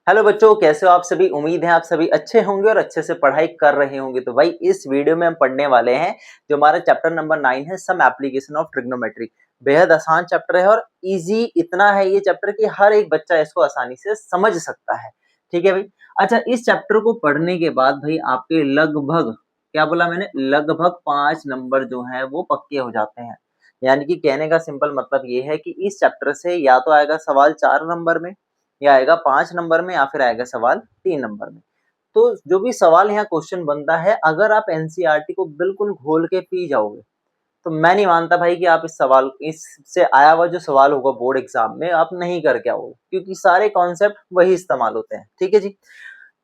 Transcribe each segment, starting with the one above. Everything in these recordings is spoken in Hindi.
हेलो बच्चों, कैसे हो आप सभी। उम्मीद है आप सभी अच्छे होंगे और अच्छे से पढ़ाई कर रहे होंगे। तो भाई इस वीडियो में हम पढ़ने वाले हैं जो हमारा चैप्टर नंबर 9 है, सम एप्लीकेशन ऑफ ट्रिग्नोमेट्री। बेहद आसान चैप्टर है और इजी इतना है ये चैप्टर कि हर एक बच्चा इसको आसानी से समझ सकता है। ठीक है भाई। अच्छा, इस चैप्टर को पढ़ने के बाद भाई आपके लगभग, क्या बोला मैंने, लगभग 5 नंबर जो है वो पक्के हो जाते हैं। यानी कि कहने का सिंपल मतलब ये है कि इस चैप्टर से या तो आएगा सवाल 4 नंबर में, या आएगा 5 नंबर में, या फिर आएगा सवाल 3 नंबर में। तो जो भी सवाल यहाँ क्वेश्चन बनता है, अगर आप एनसीईआरटी को बिल्कुल घोल के पी जाओगे तो मैं नहीं मानता भाई कि आप इस सवाल इससे आया हुआ जो सवाल होगा बोर्ड एग्जाम में आप नहीं करके आओगे, क्योंकि सारे कॉन्सेप्ट वही इस्तेमाल होते हैं। ठीक है जी।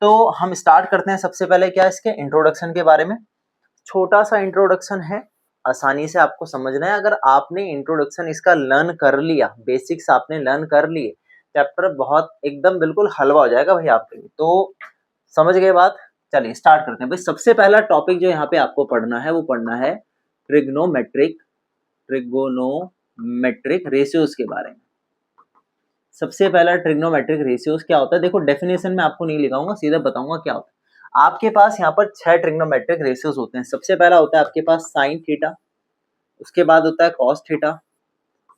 तो हम स्टार्ट करते हैं। सबसे पहले क्या इसके इंट्रोडक्शन के बारे में, छोटा सा इंट्रोडक्शन है, आसानी से आपको समझना है। अगर आपने इंट्रोडक्शन इसका लर्न कर लिया, बेसिक्स आपने लर्न कर लिए, चैप्टर बहुत एकदम बिल्कुल हलवा हो जाएगा भाई आपके लिए। तो समझ गए बात। चलिए स्टार्ट करते हैं भाई। सबसे पहला टॉपिक जो यहाँ पे आपको पढ़ना है वो पढ़ना है ट्रिग्नोमेट्रिक रेशियोज के बारे में। सबसे पहला ट्रिग्नोमेट्रिक रेशियोज क्या होता है, देखो डेफिनेशन में आपको नहीं लिखाऊंगा, सीधा बताऊंगा क्या होता है। आपके पास यहाँ पर 6 ट्रिग्नोमेट्रिक रेशियोज होते हैं। सबसे पहला होता है आपके पास साइन थीटा, उसके बाद होता है कॉस थीटा,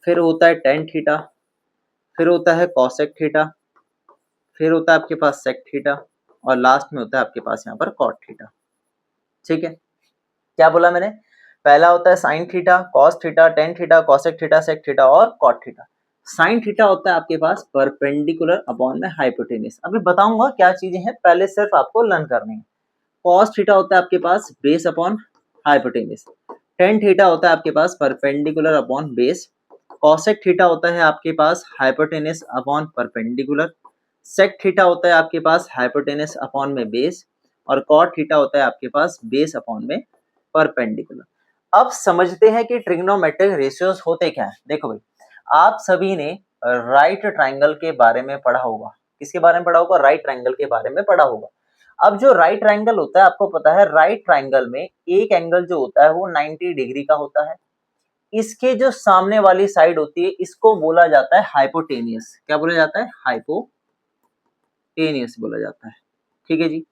फिर होता है टेन थीटा, फिर होता है कॉसेक थीटा, फिर होता है आपके पास सेक थीटा, और लास्ट में होता है आपके पास यहाँ पर कॉट थीटा। ठीक है, क्या बोला मैंने, पहला होता है sine theta, cos theta, tan theta, cosec theta, sec theta और कॉट थीटा। साइन थीटा होता है आपके पास परपेंडिकुलर अपॉन में हाइपोटेन्यूज। अभी बताऊंगा क्या चीजें हैं, पहले सिर्फ आपको लर्न करनी है। कॉस थीटा होता है आपके पास base upon hypotenuse. Tan theta होता है आपके पास perpendicular upon base. Cosec theta होता है आपके पास hypotenuse upon perpendicular. Sec theta होता है आपके पास हाइपोटेन्यूज अपॉन में बेस, और कॉट थीटा होता है आपके पास बेस अपॉन में परपेंडिकुलर। अब समझते हैं कि ट्रिग्नोमेट्रिक रेशियोज होते क्या है। देखो भाई, आप सभी ने राइट ट्रायंगल के बारे में पढ़ा होगा। किसके बारे में पढ़ा होगा, राइट ट्रायंगल के बारे में पढ़ा होगा। अब जो राइट ट्रायंगल होता है, आपको पता है राइट ट्रायंगल में एक एंगल जो होता है वो 90 डिग्री का होता है। इसके जो सामने वाली साइड होती है इसको बोला जाता है हाइपोटेनियस। क्या बोला जाता है, हाइपोटेनियस बोला जाता है। ठीक है जी,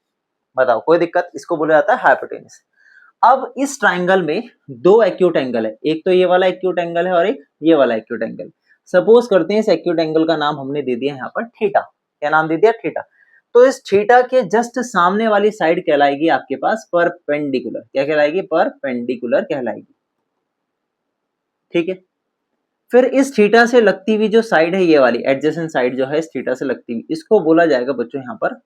बताओ कोई दिक्कत, इसको बोला जाता है हाइपोटेनियस। अब इस ट्राइंगल में दो एक्यूट एंगल है, एक तो ये वाला एक्यूट एंगल है और एक ये वाला एक्यूट एंगल। सपोज करते हैं इस एक्यूट एंगल का नाम हमने दे दिया यहाँ पर थीटा। क्या नाम दे दिया, थीटा। तो इस थीटा के जस्ट सामने वाली साइड कहलाएगी आपके पास परपेंडिकुलर। क्या कहलाएगी, परपेंडिकुलर कहलाएगी। ठीक है, फिर इस थीटा से लगती हुई जो साइड है, ये वाली एडजेसेंट साइड जो है इस थीटा से लगती हुई, इसको बोला जाएगा बच्चों यहाँ पर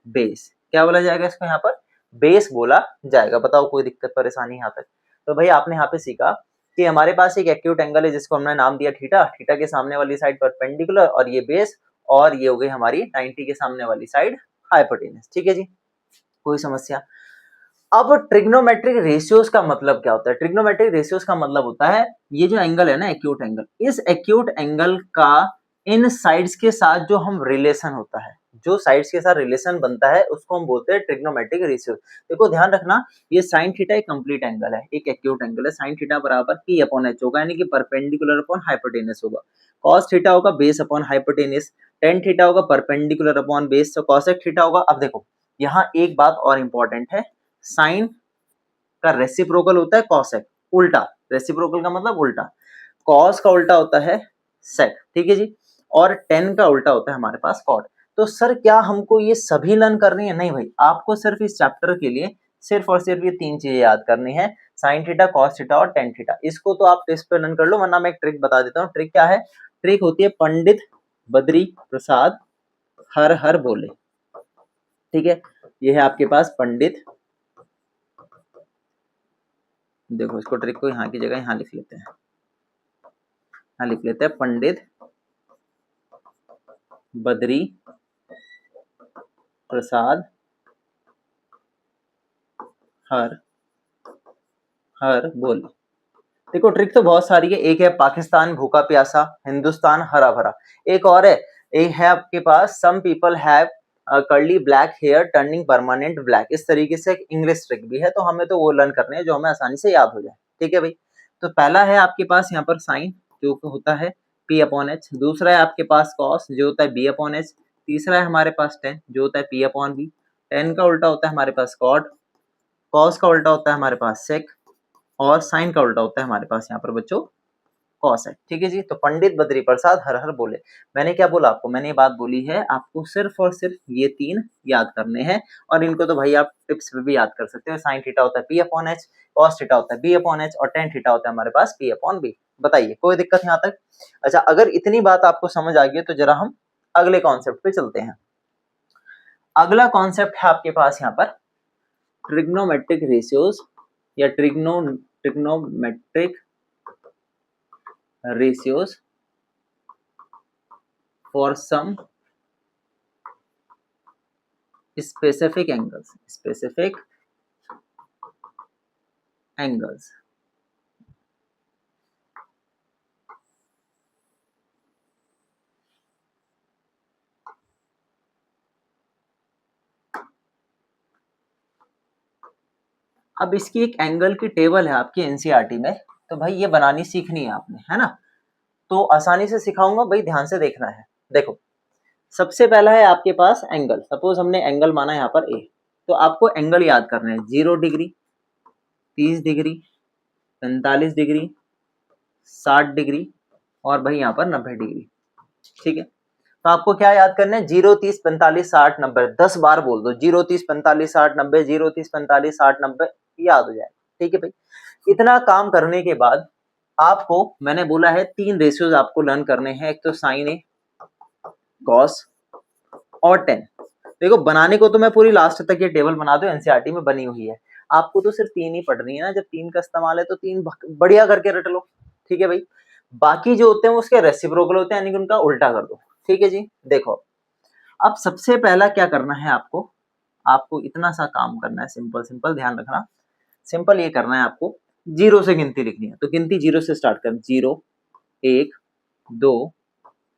बेस। क्या बोला जाएगा इसको, यहाँ पर बेस बोला जाएगा। बताओ कोई दिक्कत परेशानी यहाँ तक। तो भाई आपने यहाँ पे सीखा कि हमारे पास एक एक्यूट एंगल है जिसको हमने नाम दिया थीटा। थीटा के सामने वाली साइड परपेंडिकुलर और ये बेस, और ये हो गई हमारी 90 के सामने वाली साइड हाइपोटेनस। ठीक है जी, कोई समस्या। अब ट्रिग्नोमेट्रिक रेशियोज का मतलब क्या होता है। ट्रिग्नोमेट्रिक रेशियोज का मतलब होता है ये जो एंगल है ना, एक्यूट एंगल, इस एक्यूट एंगल का इन साइड्स के साथ जो हम रिलेशन होता है, जो साइड्स के साथ रिलेशन बनता है उसको हम बोलते हैं ट्रिग्नोमेट्रिक रेशियोज। देखो ध्यान रखना, ये साइन थीटा एक कंप्लीट एंगल है, एक एक्यूट एंगल है। साइन थीटा बराबर पी अपॉन एच होगा, यानी कि परपेंडिकुलर अपॉन हाइपोटेनस होगा। कॉस थीटा होगा base upon hypotenuse. Tan theta होगा परपेंडिकुलर अपॉन बेस। तो कॉसेक थीटा होगा। अब देखो यहाँ एक बात और इंपॉर्टेंट है, साइन का रेसिप्रोकल होता है कॉसेक, उल्टा। रेसिप्रोकल का मतलब उल्टा। कॉस का उल्टा होता है सेक। ठीक है जी, और टेन का उल्टा होता है हमारे पास कॉट। तो सर क्या हमको ये सभी लर्न करनी है, नहीं भाई, आपको सिर्फ इस चैप्टर के लिए सिर्फ और सिर्फ ये 3 चीजें याद करनी है, साइन थीटा, कॉस थीटा और टेन थीटा। इसको तो आप टेस्ट पे लर्न कर लो, वरना मैं एक ट्रिक बता देता हूँ। ट्रिक क्या है, ट्रिक होती है पंडित बद्री प्रसाद हर हर बोले। ठीक है, ये है आपके पास पंडित, देखो इसको ट्रिक को यहाँ की जगह यहाँ लिख लेते हैं, यहाँ लिख लेते हैं पंडित बद्री प्रसाद हर हर बोले। देखो ट्रिक तो बहुत सारी है। एक है पाकिस्तान भूखा प्यासा, हिंदुस्तान हरा भरा। एक और है, एक है आपके पास some people have curly black hair turning permanent black. इस तरीके से एक इंग्लिश ट्रिक भी है, तो हमें तो वो लर्न करने हैं जो हमें आसानी से याद हो जाए। ठीक है भाई, तो पहला है आपके पास यहाँ पर साइन जो होता है P अपॉन एच। दूसरा है आपके पास कॉस जो होता है B अपॉन एच। तीसरा है हमारे पास tan जो होता है P अपॉन B, tan का उल्टा होता है हमारे पास cot, cos का उल्टा होता है हमारे पास sec और sin का उल्टा होता है हमारे पास यहाँ पर बच्चों कॉस है। ठीक है जी, तो पंडित बद्री प्रसाद हर हर बोले। मैंने क्या बोला आपको, मैंने ये बात बोली है आपको सिर्फ और सिर्फ ये 3 याद करने हैं और इनको तो भाई आप टिप्स पे भी याद कर सकते हो। साइन थीटा होता है P upon H, cos theta होता है B अपॉन H और tan थीटा होता है हमारे पास P अपॉन B। बताइए कोई दिक्कत यहाँ तक? अच्छा, अगर इतनी बात आपको समझ आ गई तो जरा हम अगले कॉन्सेप्ट पे चलते हैं। अगला कॉन्सेप्ट है आपके पास यहाँ पर ट्रिग्नोमेट्रिक रेशियोज या trigonometric ratios for some specific angles। अब इसकी एक एंगल की टेबल है आपकी एनसीईआरटी में, तो भाई ये बनानी सीखनी है आपने, है ना? तो आसानी से सिखाऊंगा भाई, ध्यान से देखना है। देखो, सबसे पहला है आपके पास एंगल। सपोज हमने एंगल माना यहाँ पर ए, तो आपको एंगल याद करने हैं 0 डिग्री, 30 डिग्री, 45 डिग्री, 60 डिग्री और भाई यहाँ पर 90 डिग्री। ठीक है, तो आपको क्या याद करना है? 0, 30, 45, 60, 90। 10 बार बोल दो 0, 30, 45, 60, 90, 0, 30, 45, 60, 90, याद हो जाएगा। ठीक है भाई, इतना काम करने के बाद आपको मैंने बोला है 3 रेशियोज आपको लर्न करने हैं। एक तो साइन ए, कॉस और tan। देखो, बनाने को तो मैं पूरी लास्ट तक ये टेबल बना दो, एनसीईआरटी में बनी हुई है। आपको तो सिर्फ 3 ही पढ़नी है ना। जब 3 का इस्तेमाल है तो 3 बढ़िया करके रट लो। ठीक है भाई, बाकी जो होते हैं वो उसके रेसिप्रोकल होते हैं, यानी कि उनका उल्टा कर दो। ठीक है जी, देखो अब सबसे पहला क्या करना है आपको इतना सा काम करना है, सिंपल ध्यान रखना। सिंपल ये करना है आपको, 0 से गिनती लिखनी है। तो गिनती 0 से स्टार्ट कर, 0, 1, 2,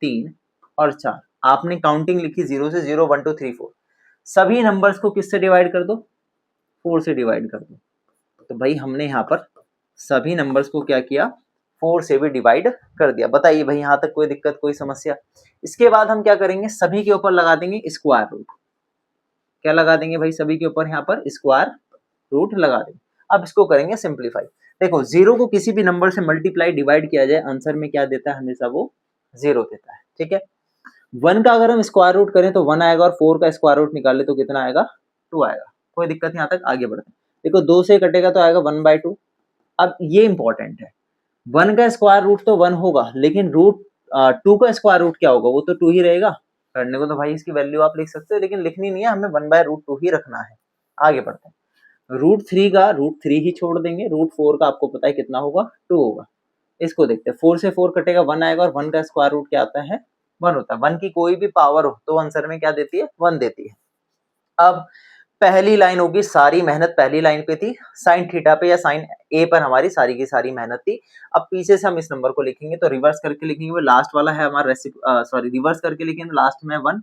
3 और 4। आपने काउंटिंग लिखी 0 से 0, 1 2 3 4। सभी नंबर्स को किससे डिवाइड कर दो? 4 से डिवाइड कर दो। तो भाई हमने यहाँ पर सभी नंबर्स को क्या किया? 4 से भी डिवाइड कर दिया। बताइए भाई, यहाँ तक कोई दिक्कत, कोई समस्या? इसके बाद हम क्या करेंगे? सभी के ऊपर लगा देंगे स्क्वायर रूट। क्या लगा देंगे भाई? सभी के ऊपर यहाँ पर स्क्वायर रूट लगा देंगे। अब इसको करेंगे सिंप्लीफाई। देखो, 0 को किसी भी नंबर से मल्टीप्लाई डिवाइड किया जाए, आंसर में क्या देता है? हमेशा वो 0 देता है। ठीक है, 1 का अगर हम स्क्वायर रूट करें तो 1 आएगा और 4 का स्क्वायर रूट निकाले तो कितना आएगा? 2 आएगा। कोई दिक्कत? यहाँ तक आगे बढ़ते हैं। देखो, 2 से कटेगा तो आएगा 1/2। अब ये इंपॉर्टेंट है, 1 का स्क्वायर रूट तो 1 होगा, लेकिन 2 का स्क्वायर रूट क्या होगा? वो तो 2 ही रहेगा। करने को तो भाई इसकी वैल्यू आप लिख सकते हो, लेकिन लिखनी नहीं है, हमें 1/√2 ही रखना है। आगे बढ़ते हैं। √3 का √3 ही छोड़ देंगे। √4 का आपको पता है कितना होगा? 2 होगा। इसको देखते हैं, 4 से 4 कटेगा 1 आएगा और 1 का स्क्वायर रूट क्या आता है? 1 होता है। 1 की कोई भी पावर हो तो आंसर में क्या देती है? 1 देती है। अब पहली लाइन होगी, सारी मेहनत पहली लाइन पे थी, साइन थीटा पे या साइन ए पर हमारी सारी की सारी मेहनत थी। अब पीछे से हम इस नंबर को लिखेंगे, तो रिवर्स करके लिखेंगे। वो लास्ट वाला है हमारा रिवर्स करके लिखेंगे, लास्ट में 1,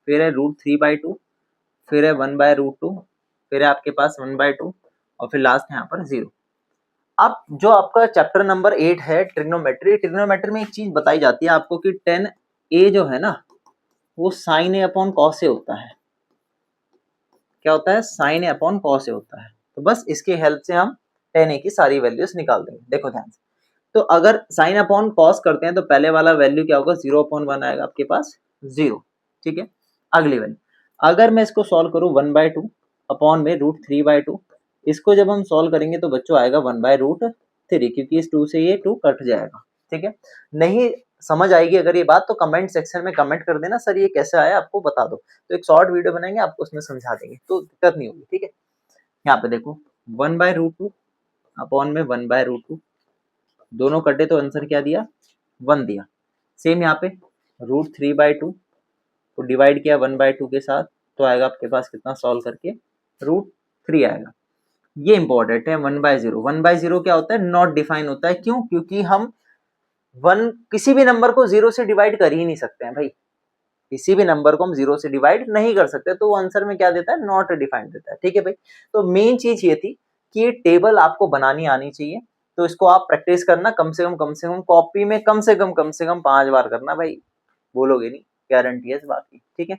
फिर है √3/2, फिर है 1/√2, फिर है आपके पास 1/2 और फिर लास्ट है यहाँ पर 0। अब जो आपका चैप्टर नंबर 8 है ट्रिग्नोमेट्री में एक चीज बताई जाती है आपको कि tan a जो है ना, वो sin a upon cos a होता है। क्या होता है? sin a upon cos a होता है। तो बस इसके हेल्प से हम tan a की सारी वैल्यूज निकाल देंगे। देखो ध्यान से, तो अगर sin अपॉन cos करते हैं तो पहले वाला वैल्यू क्या होगा? 0/1 आएगा आपके पास 0। ठीक है, अगली वैल्यू अगर मैं इसको सॉल्व करूं 1/2 अपॉन में √3/2, इसको जब हम सॉल्व करेंगे तो बच्चों आएगा 1/√3, क्योंकि इस 2 से ये 2 कट जाएगा। ठीक है, नहीं समझ आएगी अगर ये बात तो कमेंट सेक्शन में कमेंट कर देना, सर ये कैसे आया आपको बता दो। तो एक शॉर्ट वीडियो बनाएंगे, आपको उसमें समझा देंगे, तो दिक्कत नहीं होगी। ठीक है, यहाँ पे देखो 1/√2 अपॉन में 1/√2, दोनों कटे तो आंसर क्या दिया? 1 दिया। सेम यहाँ पे √3/2 को डिवाइड किया 1/2 के साथ, तो आएगा आपके पास कितना? सॉल्व करके √3 आएगा। ये इंपॉर्टेंट है। 1/0, 1/0 क्या होता है? नॉट डिफाइन होता है। क्यों? क्योंकि हम 1 किसी भी नंबर को 0 से डिवाइड कर ही नहीं सकते हैं भाई। किसी भी नंबर को हम 0 से डिवाइड नहीं कर सकते, तो वो आंसर में क्या देता है? नॉट डिफाइंड देता है। ठीक है भाई, तो मेन चीज ये थी कि ये टेबल आपको बनानी आनी चाहिए। तो इसको आप प्रैक्टिस करना, कम से कम कॉपी में कम से कम 5 बार करना भाई, बोलोगे नहीं। गारंटी है बाकी, ठीक है।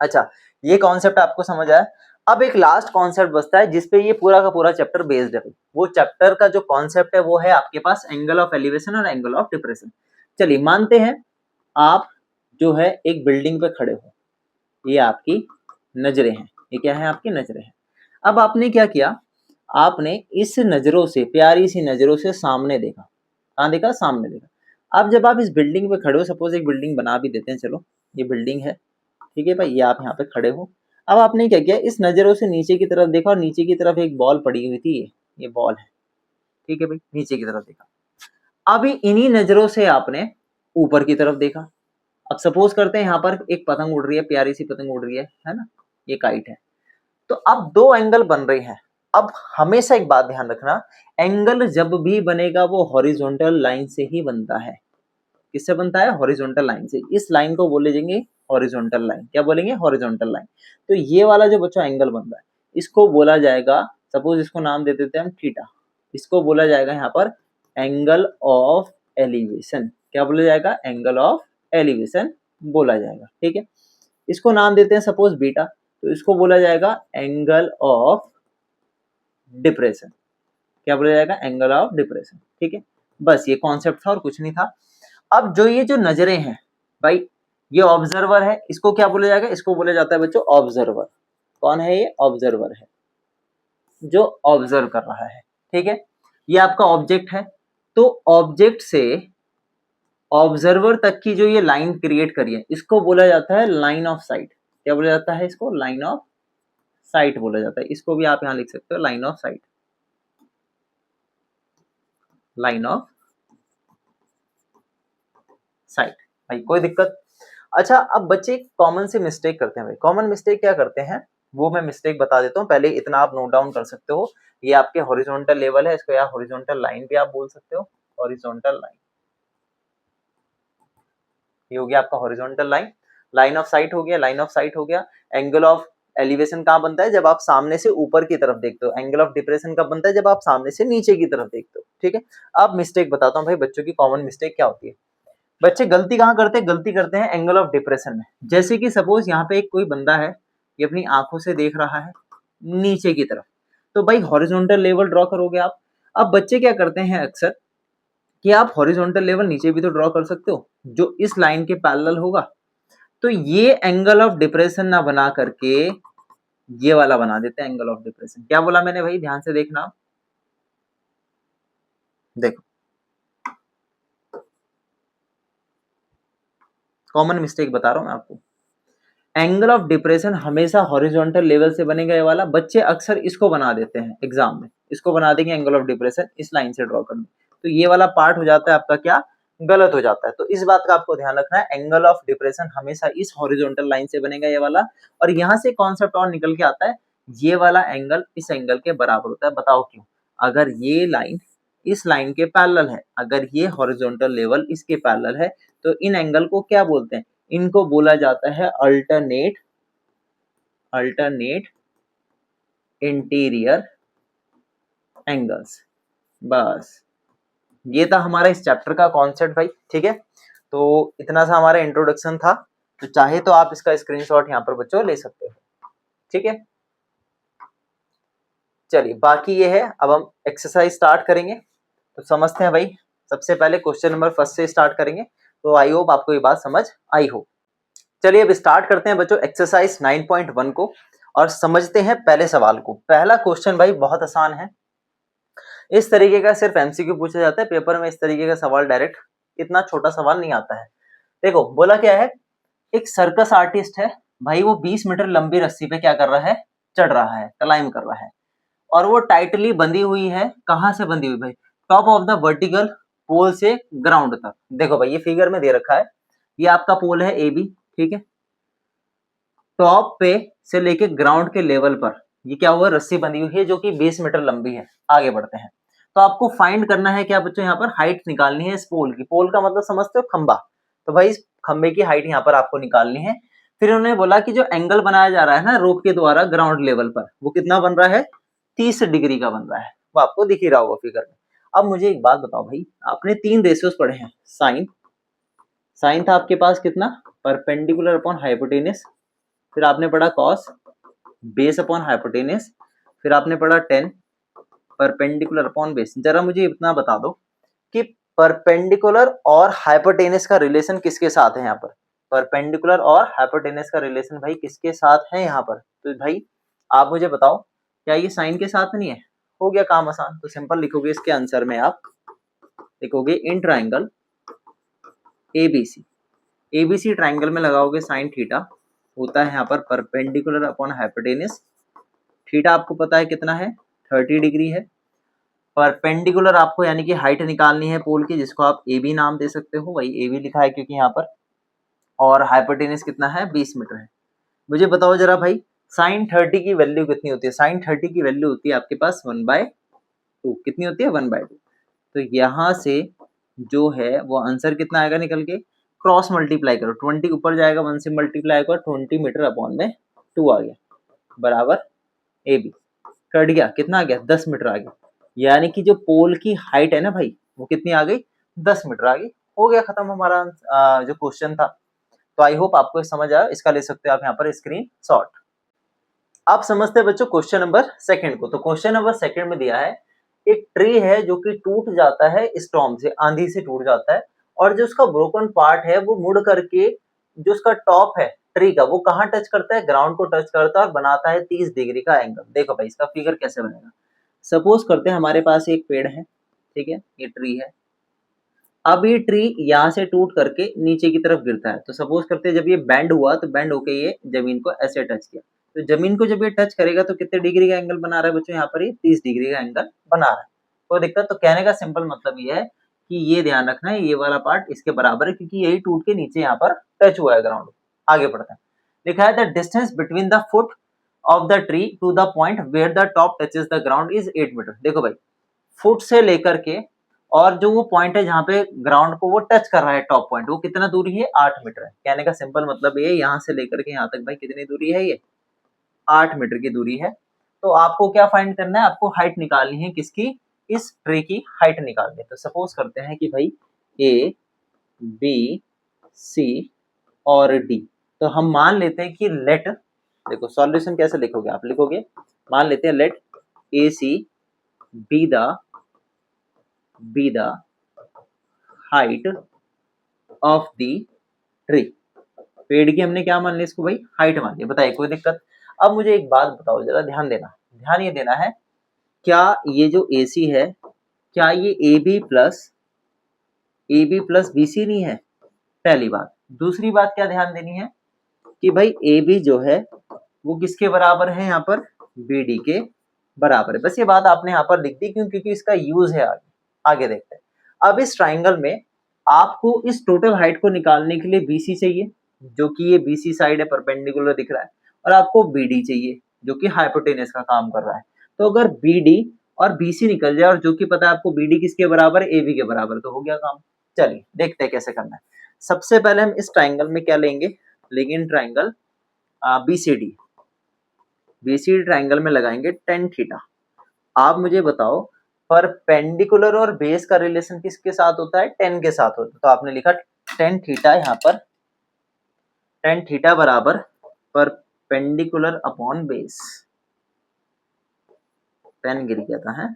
अच्छा, ये कॉन्सेप्ट आपको समझ आया। अब एक लास्ट कॉन्सेप्ट बचता है जिसपे ये पूरा का पूरा चैप्टर बेस्ड है। वो चैप्टर का जो कॉन्सेप्ट है वो है आपके पास एंगल ऑफ एलिवेशन और एंगल ऑफ डिप्रेशन। चलिए मानते हैं आप जो है एक बिल्डिंग पे खड़े हो, ये आपकी नजरें हैं, ये क्या है आपकी नजरें हैं। अब आपने क्या किया, आपने इस नजरों से, प्यारी सी नजरों से सामने देखा, कहाँ देखा, सामने देखा। अब जब आप इस बिल्डिंग पे खड़े हो, सपोज एक बिल्डिंग बना भी देते हैं, चलो ये बिल्डिंग है, ठीक है भाई, ये आप यहाँ पे खड़े हो। अब आपने क्या किया, इस नजरों से नीचे की तरफ देखा और नीचे की तरफ एक बॉल पड़ी हुई थी, ये बॉल है, ठीक है भाई, नीचे की तरफ देखा। अभी इन्हीं नजरों से आपने ऊपर की तरफ देखा। अब सपोज करते हैं यहाँ पर एक पतंग उड़ रही है, प्यारी सी पतंग उड़ रही है ना, ये काइट है। तो अब दो एंगल बन रहे हैं। अब हमेशा एक बात ध्यान रखना, एंगल जब भी बनेगा वो हॉरिजॉन्टल लाइन से ही बनता है। किससे बनता है, हॉरिजॉन्टल लाइन से। इस लाइन को बोले जाएंगे हॉरिजॉन्टल लाइन, क्या बोलेंगे, हॉरिजॉन्टल लाइन। तो ये वाला जो बच्चों एंगल बन रहा है इसको बोला जाएगा, सपोज इसको नाम दे देते हैं हम थीटा, इसको बोला जाएगा यहाँ पर एंगल ऑफ एलिवेशन। क्या बोला जाएगा, एंगल ऑफ एलिवेशन बोला जाएगा, ठीक है। इसको नाम देते हैं सपोज बीटा, तो इसको बोला जाएगा एंगल ऑफ डिप्रेशन। क्या बोला जाएगा, एंगल ऑफ डिप्रेशन, ठीक है। बस ये कॉन्सेप्ट था और कुछ नहीं था। अब जो ये जो नजरें हैं भाई, ये ऑब्जर्वर है, इसको क्या बोला जाएगा, इसको बोला जाता है बच्चों ऑब्जर्वर। कौन है ये, ऑब्जर्वर है, जो ऑब्जर्व कर रहा है, ठीक है। ये आपका ऑब्जेक्ट है, तो ऑब्जेक्ट से ऑब्जर्वर तक की जो ये लाइन क्रिएट करी है इसको बोला जाता है लाइन ऑफ साइट। क्या बोला जाता है इसको, लाइन ऑफ साइट बोला जाता है। इसको भी आप यहां लिख सकते हो line of site, line of site, भाई कोई दिक्कत। अच्छा, अब बच्चे कॉमन से मिस्टेक करते हैं भाई। कॉमन मिस्टेक क्या करते हैं वो मैं मिस्टेक बता देता हूँ, पहले इतना आप नोट डाउन कर सकते हो। ये आपके हॉरिजॉन्टल लेवल है, इसको या हॉरिजॉन्टल लाइन भी आप बोल सकते हो, हॉरिजॉन्टल लाइन। ये हो गया आपका horizontal line. Line of site हो गया, लाइन ऑफ साइट हो गया। एंगल ऑफ एलिवेशन कहाँ बनता है, जब आप सामने से ऊपर की तरफ देखते हो। एंगल ऑफ डिप्रेशन कब बनता है, जब आप सामने से नीचे की तरफ देखते हो, ठीक है। अब मिस्टेक बताता हूँ भाई, बच्चों की कॉमन मिस्टेक क्या होती है। बच्चे गलती कहाँ करते हैं, गलती करते हैं एंगल ऑफ डिप्रेशन में। जैसे कि सपोज यहाँ पे एक कोई बंदा है, ये अपनी आंखों से देख रहा है नीचे की तरफ, तो भाई हॉरिजॉन्टल लेवल ड्रॉ करोगे आप। अब बच्चे क्या करते हैं अक्सर कि आप हॉरिजॉन्टल लेवल नीचे भी तो ड्रॉ कर सकते हो, जो इस लाइन के पैरेलल होगा। तो ये एंगल ऑफ डिप्रेशन ना बना करके ये वाला बना देते हैं एंगल ऑफ डिप्रेशन। क्या बोला मैंने भाई, ध्यान से देखना, देखो कॉमन मिस्टेक बता रहा हूं मैं आपको। एंगल ऑफ डिप्रेशन हमेशा हॉरिजॉन्टल लेवल से बनेगा ये वाला। बच्चे अक्सर इसको बना देते हैं एग्जाम में, इसको बना देंगे एंगल ऑफ डिप्रेशन, इस लाइन से ड्रॉ करना, तो ये वाला पार्ट हो जाता है आपका क्या, गलत हो जाता है। तो इस बात का आपको ध्यान रखना है, एंगल ऑफ डिप्रेशन हमेशा इस हॉरिजॉन्टल लाइन से बनेगा ये वाला। और यहाँ से कॉन्सेप्ट और निकल के आता है, ये वाला एंगल इस एंगल के बराबर होता है। बताओ क्यों, अगर ये लाइन इस लाइन के पैरेलल है, अगर ये हॉरिजॉन्टल लेवल इसके पैरेलल है, तो इन एंगल को क्या बोलते हैं, इनको बोला जाता है अल्टरनेट इंटीरियर एंगल्स। बस ये था हमारा इस चैप्टर का कॉन्सेप्ट भाई, ठीक है। तो इतना सा हमारा इंट्रोडक्शन था, तो चाहे तो आप इसका स्क्रीनशॉट यहाँ पर बच्चों ले सकते हो, ठीक है। चलिए बाकी ये है, अब हम एक्सरसाइज स्टार्ट करेंगे, तो समझते हैं भाई। सबसे पहले क्वेश्चन नंबर फर्स्ट से स्टार्ट करेंगे, तो आई होप आपको ये बात समझ आई हो। चलिए अब स्टार्ट करते हैं बच्चों एक्सरसाइज 9.1 को और समझते हैं पहले सवाल को। पहला क्वेश्चन भाई बहुत आसान है, इस तरीके का सिर्फ एमसीक्यू पूछा जाता है पेपर में, इस तरीके का सवाल डायरेक्ट इतना छोटा सवाल नहीं आता है। देखो बोला क्या है, एक सर्कस आर्टिस्ट है भाई, वो 20 मीटर लंबी रस्सी पे क्या कर रहा है, चढ़ रहा है, क्लाइंब कर रहा है, और वो टाइटली बंधी हुई है। कहां से बंधी हुई भाई, top of the vertical pole से ग्राउंड तक। देखो भाई ये फिगर में दे रखा है, ये आपका पोल है ए बी, ठीक है। टॉप पे से लेके ग्राउंड के लेवल पर ये क्या हुआ, रस्सी बंधी हुई है जो कि 20 मीटर लंबी है। आगे बढ़ते हैं, तो आपको फाइंड करना है क्या बच्चों, यहाँ पर हाइट निकालनी है इस पोल की। पोल का मतलब समझते हो, खंबा। तो भाई इस खंबे की हाइट यहाँ पर आपको निकालनी है। फिर उन्होंने बोला कि जो एंगल बनाया जा रहा है ना रोप के द्वारा ग्राउंड लेवल पर, वो कितना बन रहा है, 30 डिग्री का बन रहा है। वो आपको दिख ही रहा होगा फिगर में। अब मुझे एक बात बताओ भाई, आपने 3 रेशियोज पढ़े हैं, साइन, साइन था आपके पास कितना, परपेंडिकुलर अपॉन हाइपोटेनस, फिर आपने पढ़ा कॉस बेस अपॉन हाइपोटेनस, फिर आपने पढ़ा टेन परपेंडिकुलर अपॉन बेस। जरा मुझे इतना बता दो कि परपेंडिकुलर और हाइपोटेनस का रिलेशन किसके साथ है यहाँ पर, परपेंडिकुलर और हाइपोटेनस का रिलेशन भाई किसके साथ है यहाँ पर, तो भाई आप मुझे बताओ क्या ये साइन के साथ नहीं है। हो गया काम आसान, तो सिंपल लिखोगे इसके आंसर में आप लिखोगे in triangle ABC, ABC triangle में लगाओगे साइन थीटा होता है यहाँ पर परपेंडिकुलर अपॉन हाइपोटेनस, थीटा आपको पता है कितना है 30 डिग्री है, परपेंडिकुलर आपको यानी कि हाइट निकालनी है पोल की जिसको आप ए बी नाम दे सकते हो, वही ए बी लिखा है क्योंकि यहाँ पर, और हाइपोटेनस कितना है 20 मीटर है। मुझे बताओ जरा भाई साइन 30 की वैल्यू कितनी होती है, साइन 30 की वैल्यू होती है आपके पास 1/2, कितनी होती है 1/2, तो यहाँ से जो है वो आंसर कितना आएगा निकल के, क्रॉस मल्टीप्लाई करो 20 ऊपर जाएगा 1 से मल्टीप्लाई करो 20 मीटर अपॉन में 2 आ गया बराबर ए बी, कट गया कितना आ गया 10 मीटर आ गया, यानी कि जो पोल की हाइट है ना भाई वो कितनी आ गई 10 मीटर आ गई। हो गया खत्म हमारा जो क्वेश्चन था। तो आई होप आपको समझ आया, इसका ले सकते हो आप यहाँ पर स्क्रीन शॉट। आप समझते हैं बच्चों क्वेश्चन नंबर सेकंड को, तो क्वेश्चन नंबर सेकंड में दिया है एक ट्री है जो कि टूट जाता है स्टॉर्म से, आंधी से टूट जाता है, और जो उसका ब्रोकन पार्ट है वो मुड़ करके जो उसका टॉप है ट्री का वो कहाँ टच करता है, ग्राउंड को टच करता है और बनाता है 30 डिग्री का एंगल। देखो भाई इसका फिगर कैसे बनेगा, सपोज करते हैं हमारे पास एक पेड़ है, ठीक है ये ट्री है, अब ये ट्री यहाँ से टूट करके नीचे की तरफ गिरता है, तो सपोज करते हैं जब ये बैंड हुआ तो बैंड होके ये जमीन को ऐसे टच किया, तो जमीन को जब ये टच करेगा तो कितने डिग्री का एंगल बना रहा है बच्चों, यहाँ पर ये 30 डिग्री का एंगल बना रहा है। कोई दिक्कत, तो कहने का सिंपल मतलब ये है कि ये ध्यान रखना है ये वाला पार्ट इसके बराबर है क्योंकि यही टूट के नीचे यहाँ पर टच हुआ है ग्राउंड। आगे बढ़ते हैं, लिखा है the distance between the foot of the tree to the point where the top touches the ground is 8 metre. देखो भाई फुट से लेकर के और जो वो पॉइंट है जहाँ पे ग्राउंड को वो टच कर रहा है टॉप पॉइंट, वो कितना दूरी है 8 मीटर है। कहने का सिंपल मतलब ये यहाँ से लेकर के यहाँ तक भाई कितनी दूरी है, ये 8 मीटर की दूरी है। तो आपको क्या फाइंड करना है, आपको हाइट निकालनी है किसकी, इस ट्री की हाइट निकालनी है। तो सपोज करते हैं कि भाई ए बी सी और डी, तो हम मान लेते हैं कि लेट, देखो सॉल्यूशन कैसे लिखोगे आप, लिखोगे मान लेते हैं let A C be the height of the tree, पेड़ की हमने क्या मान लिया इसको भाई हाइट मान लिया, बताइए कोई दिक्कत। अब मुझे एक बात बताओ जरा, ध्यान देना, ध्यान ये देना है, क्या ये जो AC है क्या ये AB प्लस BC नहीं है, पहली बात। दूसरी बात क्या ध्यान देनी है कि भाई AB जो है वो किसके बराबर है, यहाँ पर BD के बराबर है। बस ये बात आपने यहाँ पर लिख दी क्यों, क्योंकि इसका यूज है आगे। आगे देखते हैं, अब इस ट्राइंगल में आपको इस टोटल हाइट को निकालने के लिए BC चाहिए जो कि ये BC साइड है परपेंडिकुलर दिख रहा है, और आपको BD चाहिए जो कि हाइपोटेनस का काम कर रहा है। तो अगर BD और BC निकल जाए और जो कि पता है आपको BD किसके बराबर है, AB के बराबर, तो हो गया काम। चलिए देखते हैं कैसे करना है। सबसे पहले हम इस ट्राइंगल में क्या लेंगे, लेकिन ट्राइंगल BCD, BCD ट्राइंगल में लगाएंगे tan थीटा। आप मुझे बताओ परपेंडिकुलर और बेस का रिलेशन किसके साथ होता है, tan के साथ होता है। तो आपने लिखा tan थीटा, यहाँ पर tan थीटा बराबर परपेंडिकुलर अपॉन बेस, पेन गिर गया था है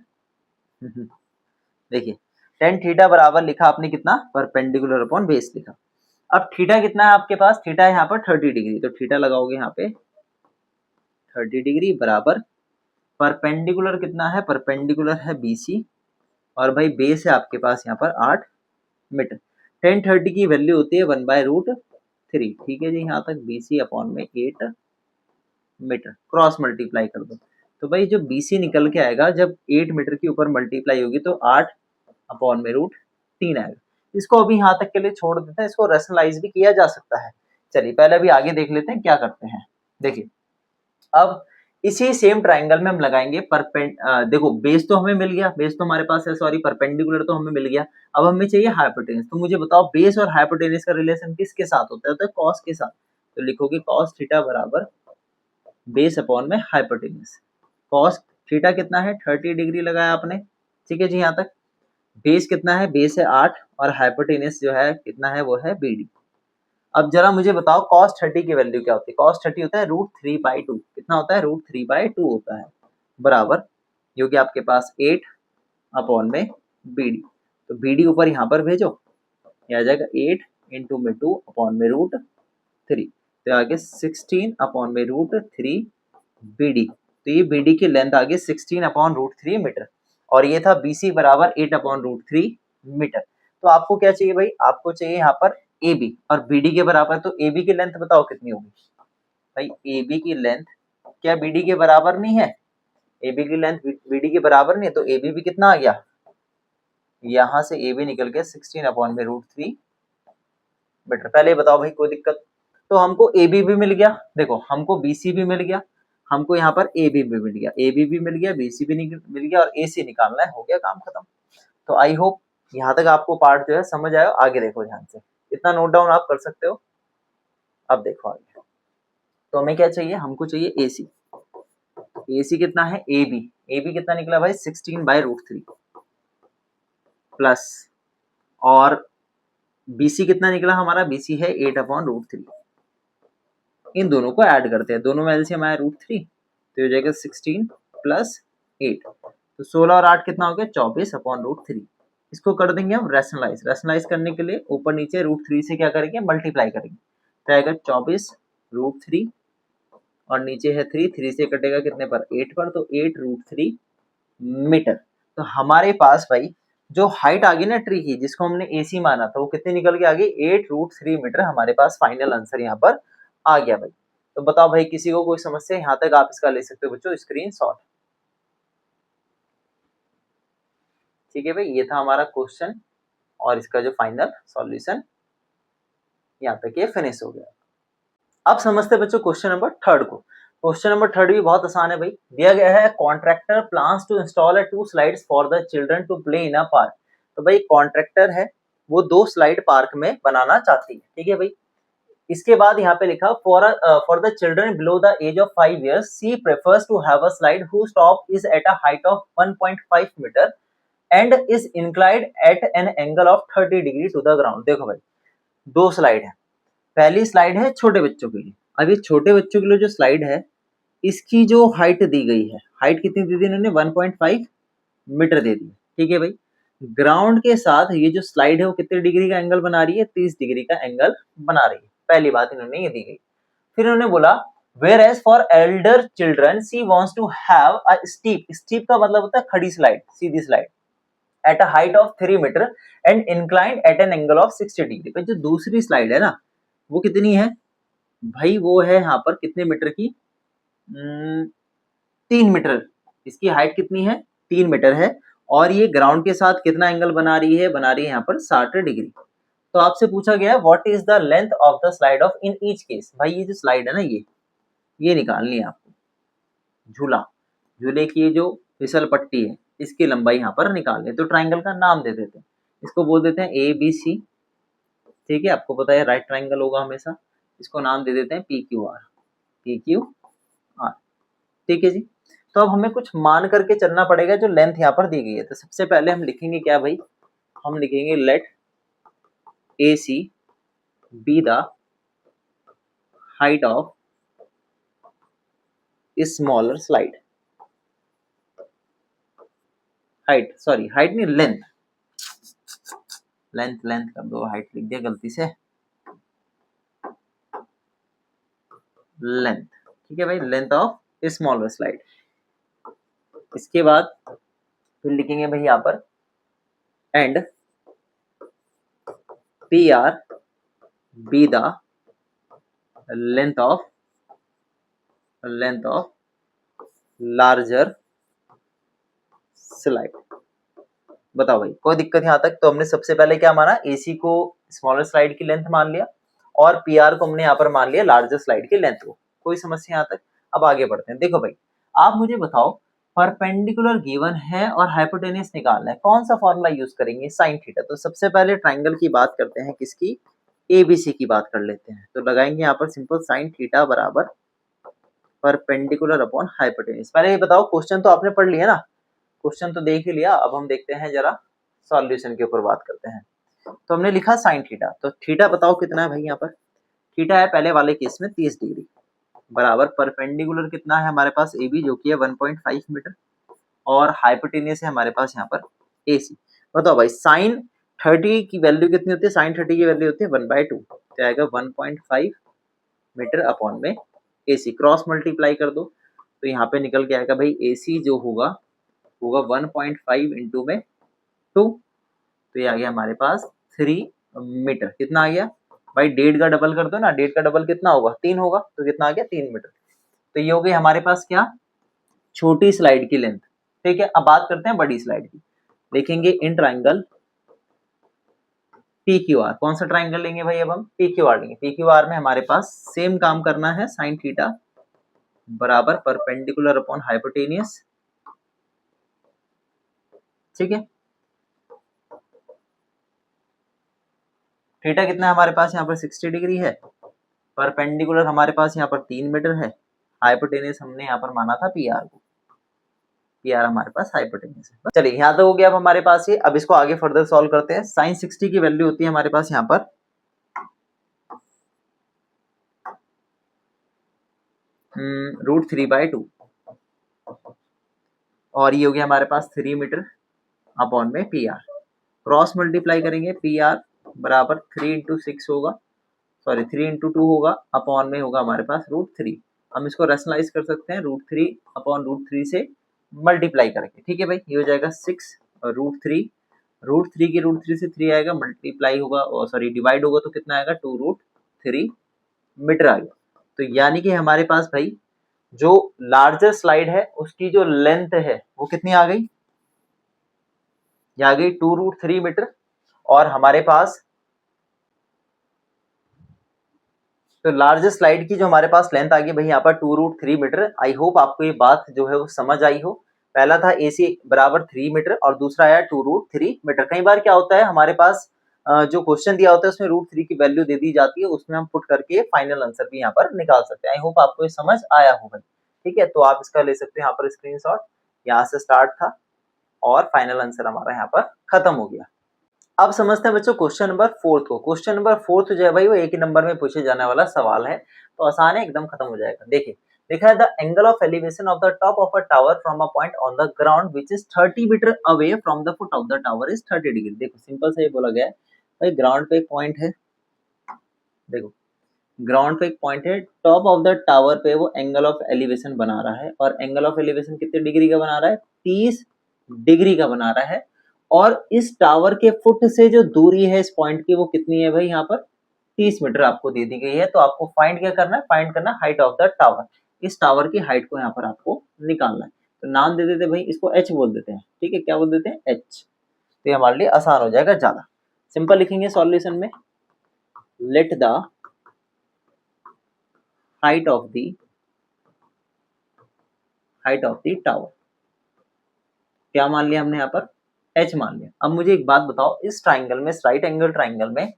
देखिए tan थीटा बराबर लिखा आपने कितना, परपेंडिकुलर अपॉन बेस लिखा। अब थीटा कितना है आपके पास, थीटा है यहाँ पर 30 डिग्री, तो थीटा लगाओगे यहाँ पे 30 डिग्री बराबर परपेंडिकुलर कितना है, परपेंडिकुलर है BC, और भाई बेस है आपके पास यहाँ पर 8 मीटर। tan 30 की वैल्यू होती है 1/√3, ठीक है जी, यहाँ तक BC अपॉन में 8 मीटर, क्रॉस मल्टीप्लाई कर दो, तो भाई जो BC निकल के आएगा जब 8 मीटर के ऊपर मल्टीप्लाई होगी तो 8 अपॉन में √3 आएगा। इसको अभी यहाँ तक के लिए छोड़ देते हैं, इसको रैशनलाइज भी किया जा सकता है। चलिए पहले अभी आगे देख लेते हैं क्या करते हैं। देखिए अब इसी सेम ट्राइंगल में हम लगाएंगे देखो बेस तो हमें मिल गया, बेस तो हमारे पास है, सॉरी परपेंडिकुलर तो हमें मिल गया। अब हमें चाहिए हाइपोटेनस, तो मुझे बताओ बेस और हाइपोटेनस का रिलेशन किसके साथ होता है कॉस के साथ। तो लिखोगे कॉस थीटा बराबर बेस अपॉन में हाइपोटेनस। कॉस थीटा कितना है 30 डिग्री लगाया आपने, ठीक है जी यहाँ तक, बेस कितना है, बेस है 8 और हाइपोटेनस जो है कितना है, वो है BD। अब जरा मुझे बताओ cos 30 की वैल्यू क्या होती है। cos 30 होता है √3/2। कितना होता है, √3/2 होता है, बराबर जो कि आपके पास 8 अपॉन में BD। तो BD ऊपर यहाँ पर भेजो, ये आ जाएगा 8 इंटू में 2 अपॉन में √3, तो आगे 16 अपॉन में √3 BD। तो ये BD की लेंथ आ गई 16 अपॉन √3 मीटर, और ये था BC बराबर 8 अपॉन √3 मीटर। तो आपको क्या चाहिए भाई, आपको चाहिए यहाँ पर AB, और BD के बराबर, तो AB की लेंथ बताओ कितनी होगी भाई। AB की लेंथ क्या BD के बराबर नहीं है, AB की लेंथ BD के बराबर नहीं है, तो AB भी कितना आ गया, यहाँ से AB निकल गया 16 अपॉन में √3 मीटर। पहले बताओ भाई कोई दिक्कत, तो हमको AB भी मिल गया, देखो हमको BC भी मिल गया, हमको यहाँ पर AB भी मिल गया, AB भी मिल गया, BC भी मिल गया, और AC निकालना है, हो गया काम खत्म। तो आई होप यहाँ तक आपको पार्ट जो है समझ आया। आगे देखो ध्यान से, इतना नोट डाउन आप कर सकते हो। अब देखो आगे, तो हमें क्या चाहिए, हमको चाहिए AC। AC कितना है, AB कितना निकला भाई 16/√3 प्लस, और BC कितना निकला हमारा, BC है 8 अपॉन √3। इन दोनों को ऐड करते हैं, दोनों में एलसीएम आया √3, तो हो जाएगा 16 प्लस 8, तो 16 और 8 कितना हो गया 24 अपॉन √3। इसको कर देंगे हम रैशनलाइज करने के लिए ऊपर नीचे √3 से क्या करेंगे, मल्टीप्लाई करेंगे, तो आएगा 24 √3 और नीचे है 3 से कटेगा कितने पर, 8 पर, तो 8 √3 मीटर। तो हमारे पास भाई जो हाइट आ गई ना ट्री की, जिसको हमने AC माना था, वो कितनी निकल के आ गई 8 √3 मीटर। हमारे पास फाइनल आंसर यहाँ पर आ गया भाई। तो बताओ भाई किसी को कोई समस्या, यहाँ तक आप इसका ले सकते हो बच्चों स्क्रीनशॉट। ठीक है भाई, ये था हमारा क्वेश्चन और इसका जो फाइनल सॉल्यूशन, यहाँ तक ये फिनिश हो गया। अब समझते बच्चों क्वेश्चन नंबर 3 को। क्वेश्चन नंबर 3 भी बहुत आसान है भाई। दिया गया है contractor plans to install 2 slides for the children to play in a park. तो भाई कॉन्ट्रैक्टर है, वो 2 स्लाइड पार्क में बनाना चाहती है। ठीक है भाई, इसके बाद यहाँ पे लिखा for the children below the age of 5 years she prefers to have a slide whose top is at a height of 1.5 metre and is inclined at an angle of 30 degree to the ground. देखो भाई 2 स्लाइड है, पहली स्लाइड है छोटे बच्चों के लिए। अब ये छोटे बच्चों के लिए जो स्लाइड है, इसकी जो हाइट दी गई है, हाइट कितनी दी थी इन्होंने, 1.5 मीटर दे दी। ठीक है भाई, ग्राउंड के साथ ये जो स्लाइड है वो कितने डिग्री का एंगल बना रही है, 30 डिग्री का एंगल बना रही है। पहली बात इन्होंने ये दी गई। फिर इन्होंने बोला whereas for elder children she wants to have a steep का मतलब होता है खड़ी स्लाइड, सीधी slide, at a height of 3 metre and inclined at an angle of 60 degree. भाई जो दूसरी स्लाइड है ना, वो कितनी है भाई, वो है यहाँ पर कितने मीटर की, 3 मीटर। इसकी हाइट कितनी है, 3 मीटर है, और ये ग्राउंड के साथ कितना एंगल बना रही है, यहाँ पर 60 डिग्री। तो आपसे पूछा गया है what is the length of the slide of in each case. भाई ये जो स्लाइड है ना, ये निकालनी है आपको। झूले की जो फिसल पट्टी है, इसकी लंबाई यहाँ पर निकालनी है। तो ट्राइंगल का नाम दे देते हैं, इसको बोल देते हैं ABC। ठीक है, आपको पता है राइट ट्राइंगल होगा हमेशा। इसको नाम दे देते हैं PQR। ठीक है जी। तो अब हमें कुछ मान करके चलना पड़ेगा जो लेंथ यहाँ पर दी गई है। तो सबसे पहले हम लिखेंगे क्या भाई, हम लिखेंगे let AC be the height of smaller slide. Height नहीं, लेंथ कर दो, हाइट लिख दिया गलती से, लेंथ। ठीक है भाई, लेंथ ऑफ स्मॉलर स्लाइड। इसके बाद फिर लिखेंगे भाई यहाँ पर and PR B the length of larger slide. बताओ भाई कोई दिक्कत यहाँ तक। तो हमने सबसे पहले क्या माना, AC को स्मॉलर स्लाइड की लेंथ मान लिया, और PR को हमने यहाँ पर मान लिया लार्जर स्लाइड की लेंथ को। कोई समस्या यहाँ तक। अब आगे बढ़ते हैं। देखो भाई, आप मुझे बताओ परपेंडिकुलर गिवन है और हाइपोटेनस निकालना है, कौन सा फॉर्मूला यूज करेंगे, साइन थीटा। तो सबसे पहले ट्राइंगल की बात करते हैं, किसकी, ABC की बात कर लेते हैं। तो लगाएंगे यहाँ पर सिंपल साइन थीटा बराबर परपेंडिकुलर अपॉन हाइपोटेनस। पहले ये बताओ क्वेश्चन तो आपने पढ़ लिया ना, क्वेश्चन तो देख ही लिया। अब हम देखते हैं जरा सॉल्यूशन के ऊपर बात करते हैं। तो हमने लिखा साइन थीटा, तो थीटा बताओ कितना है भाई यहाँ पर। थीटा है पहले वाले केस में 30 डिग्री, बराबर परपेंडिकुलर कितना है हमारे पास ए बी, जो कि है 1.5 मीटर, और हाइपोटेनियस है हमारे पास यहाँ पर ए सी। बताओ भाई साइन 30 की वैल्यू कितनी होती है, साइन 30 की वैल्यू होती है 1/2, तो आएगा 1.5 मीटर अपॉन में ए सी। क्रॉस मल्टीप्लाई कर दो तो यहाँ पे निकल के आएगा भाई ए सी जो होगा 1.5 इंटू में 2, तो ये आ गया हमारे पास 3 मीटर। कितना आ गया भाई, 1.5 का डबल कर दो ना, 1.5 का डबल कितना होगा 3 होगा, तो कितना आ गया 3 मीटर। तो ये हो गई हमारे पास क्या, छोटी स्लाइड की लेंथ। ठीक है, अब बात करते हैं बड़ी स्लाइड की। देखेंगे in triangle P Q R, कौन सा ट्राइंगल लेंगे भाई, अब हम पी क्यू आर लेंगे। पी क्यू आर में हमारे पास सेम काम करना है, साइन थीटा बराबर परपेंडिकुलर अपॉन हाइपोटेनियस। ठीक है, थीटा कितना है हमारे पास यहाँ पर 60 डिग्री है, परपेंडिकुलर हमारे पास यहाँ पर 3 मीटर है, हाइपोटेनियस हमने यहाँ पर माना था पी आर को, पी आर हमारे पास हाइपोटेनियस है। चलिए यहाँ तक हो गया अब हमारे पास ये। अब इसको आगे फर्दर सॉल्व करते हैं। साइन 60 की वैल्यू होती है हमारे पास यहाँ पर √3/2, और ये हो गया हमारे पास 3 मीटर अपॉन में पी आर। क्रॉस मल्टीप्लाई करेंगे, पी आर बराबर 3 इंटू 6 होगा, सॉरी 3 इंटू 2 होगा, अपॉन में होगा हमारे पास √3। हम इसको रेशनलाइज कर सकते हैं √3 अपॉन √3 से मल्टीप्लाई करके। ठीक है भाई, ये हो जाएगा 6 और √3 की √3 से 3 आएगा, मल्टीप्लाई होगा और सॉरी डिवाइड होगा तो कितना आएगा 2√3 मीटर आ गया। तो यानी कि हमारे पास भाई जो लार्जर स्लाइड है उसकी जो लेंथ है वो कितनी आ गई, ये आ गई 2√3 मीटर, और हमारे पास तो लार्जेस्ट स्लाइड की जो हमारे पास लेंथ आ गई भाई यहाँ पर 2√3 मीटर। आई होप आपको ये बात जो है वो समझ आई हो। पहला था AC बराबर 3 मीटर और दूसरा आया 2√3 मीटर। कई बार क्या होता है हमारे पास जो क्वेश्चन दिया होता है उसमें √3 की वैल्यू दे दी जाती है, उसमें हम पुट करके फाइनल आंसर भी यहाँ पर निकाल सकते हैं। आई होप आपको ये समझ आया होगा। ठीक है, तो आप इसका ले सकते हैं यहाँ पर स्क्रीनशॉट। यहाँ से स्टार्ट था और फाइनल आंसर हमारा यहाँ पर खत्म हो गया। अब समझते हैं बच्चों क्वेश्चन नंबर 4 को। क्वेश्चन नंबर 4 जो है भाई वो एक ही नंबर में पूछे जाने वाला सवाल है, तो आसान है, एकदम खत्म हो जाएगा। देखिए लिखा है the angle of elevation of the top of a tower from a point on the ground which is 30 metre away from the foot of the tower is 30 degree. देखो सिंपल से ये बोला गया है भाई, ग्राउंड पे एक पॉइंट है, देखो ग्राउंड पे एक पॉइंट है, टॉप ऑफ द टावर पे वो एंगल ऑफ एलिवेशन बना रहा है, और एंगल ऑफ एलिवेशन कितने डिग्री का बना रहा है, 30 डिग्री का बना रहा है। और इस टावर के फुट से जो दूरी है इस पॉइंट की वो कितनी है भाई, यहाँ पर 30 मीटर आपको दे दी गई है। तो आपको फाइंड क्या करना है, फाइंड करना हाइट ऑफ द टावर। इस टावर की हाइट को यहाँ पर आपको निकालना है। तो नाम दे देते भाई, इसको एच बोल देते हैं। ठीक है, क्या बोल देते हैं, एच। तो ये हमारे लिए आसान हो जाएगा ज्यादा। सिंपल लिखेंगे सॉल्यूशन में, late the height of the tower, क्या मान लिया हमने यहाँ पर, एच मान लिया। अब मुझे एक बात बताओ, इस ट्राइंगल में, इस राइट एंगल ट्राइंगल में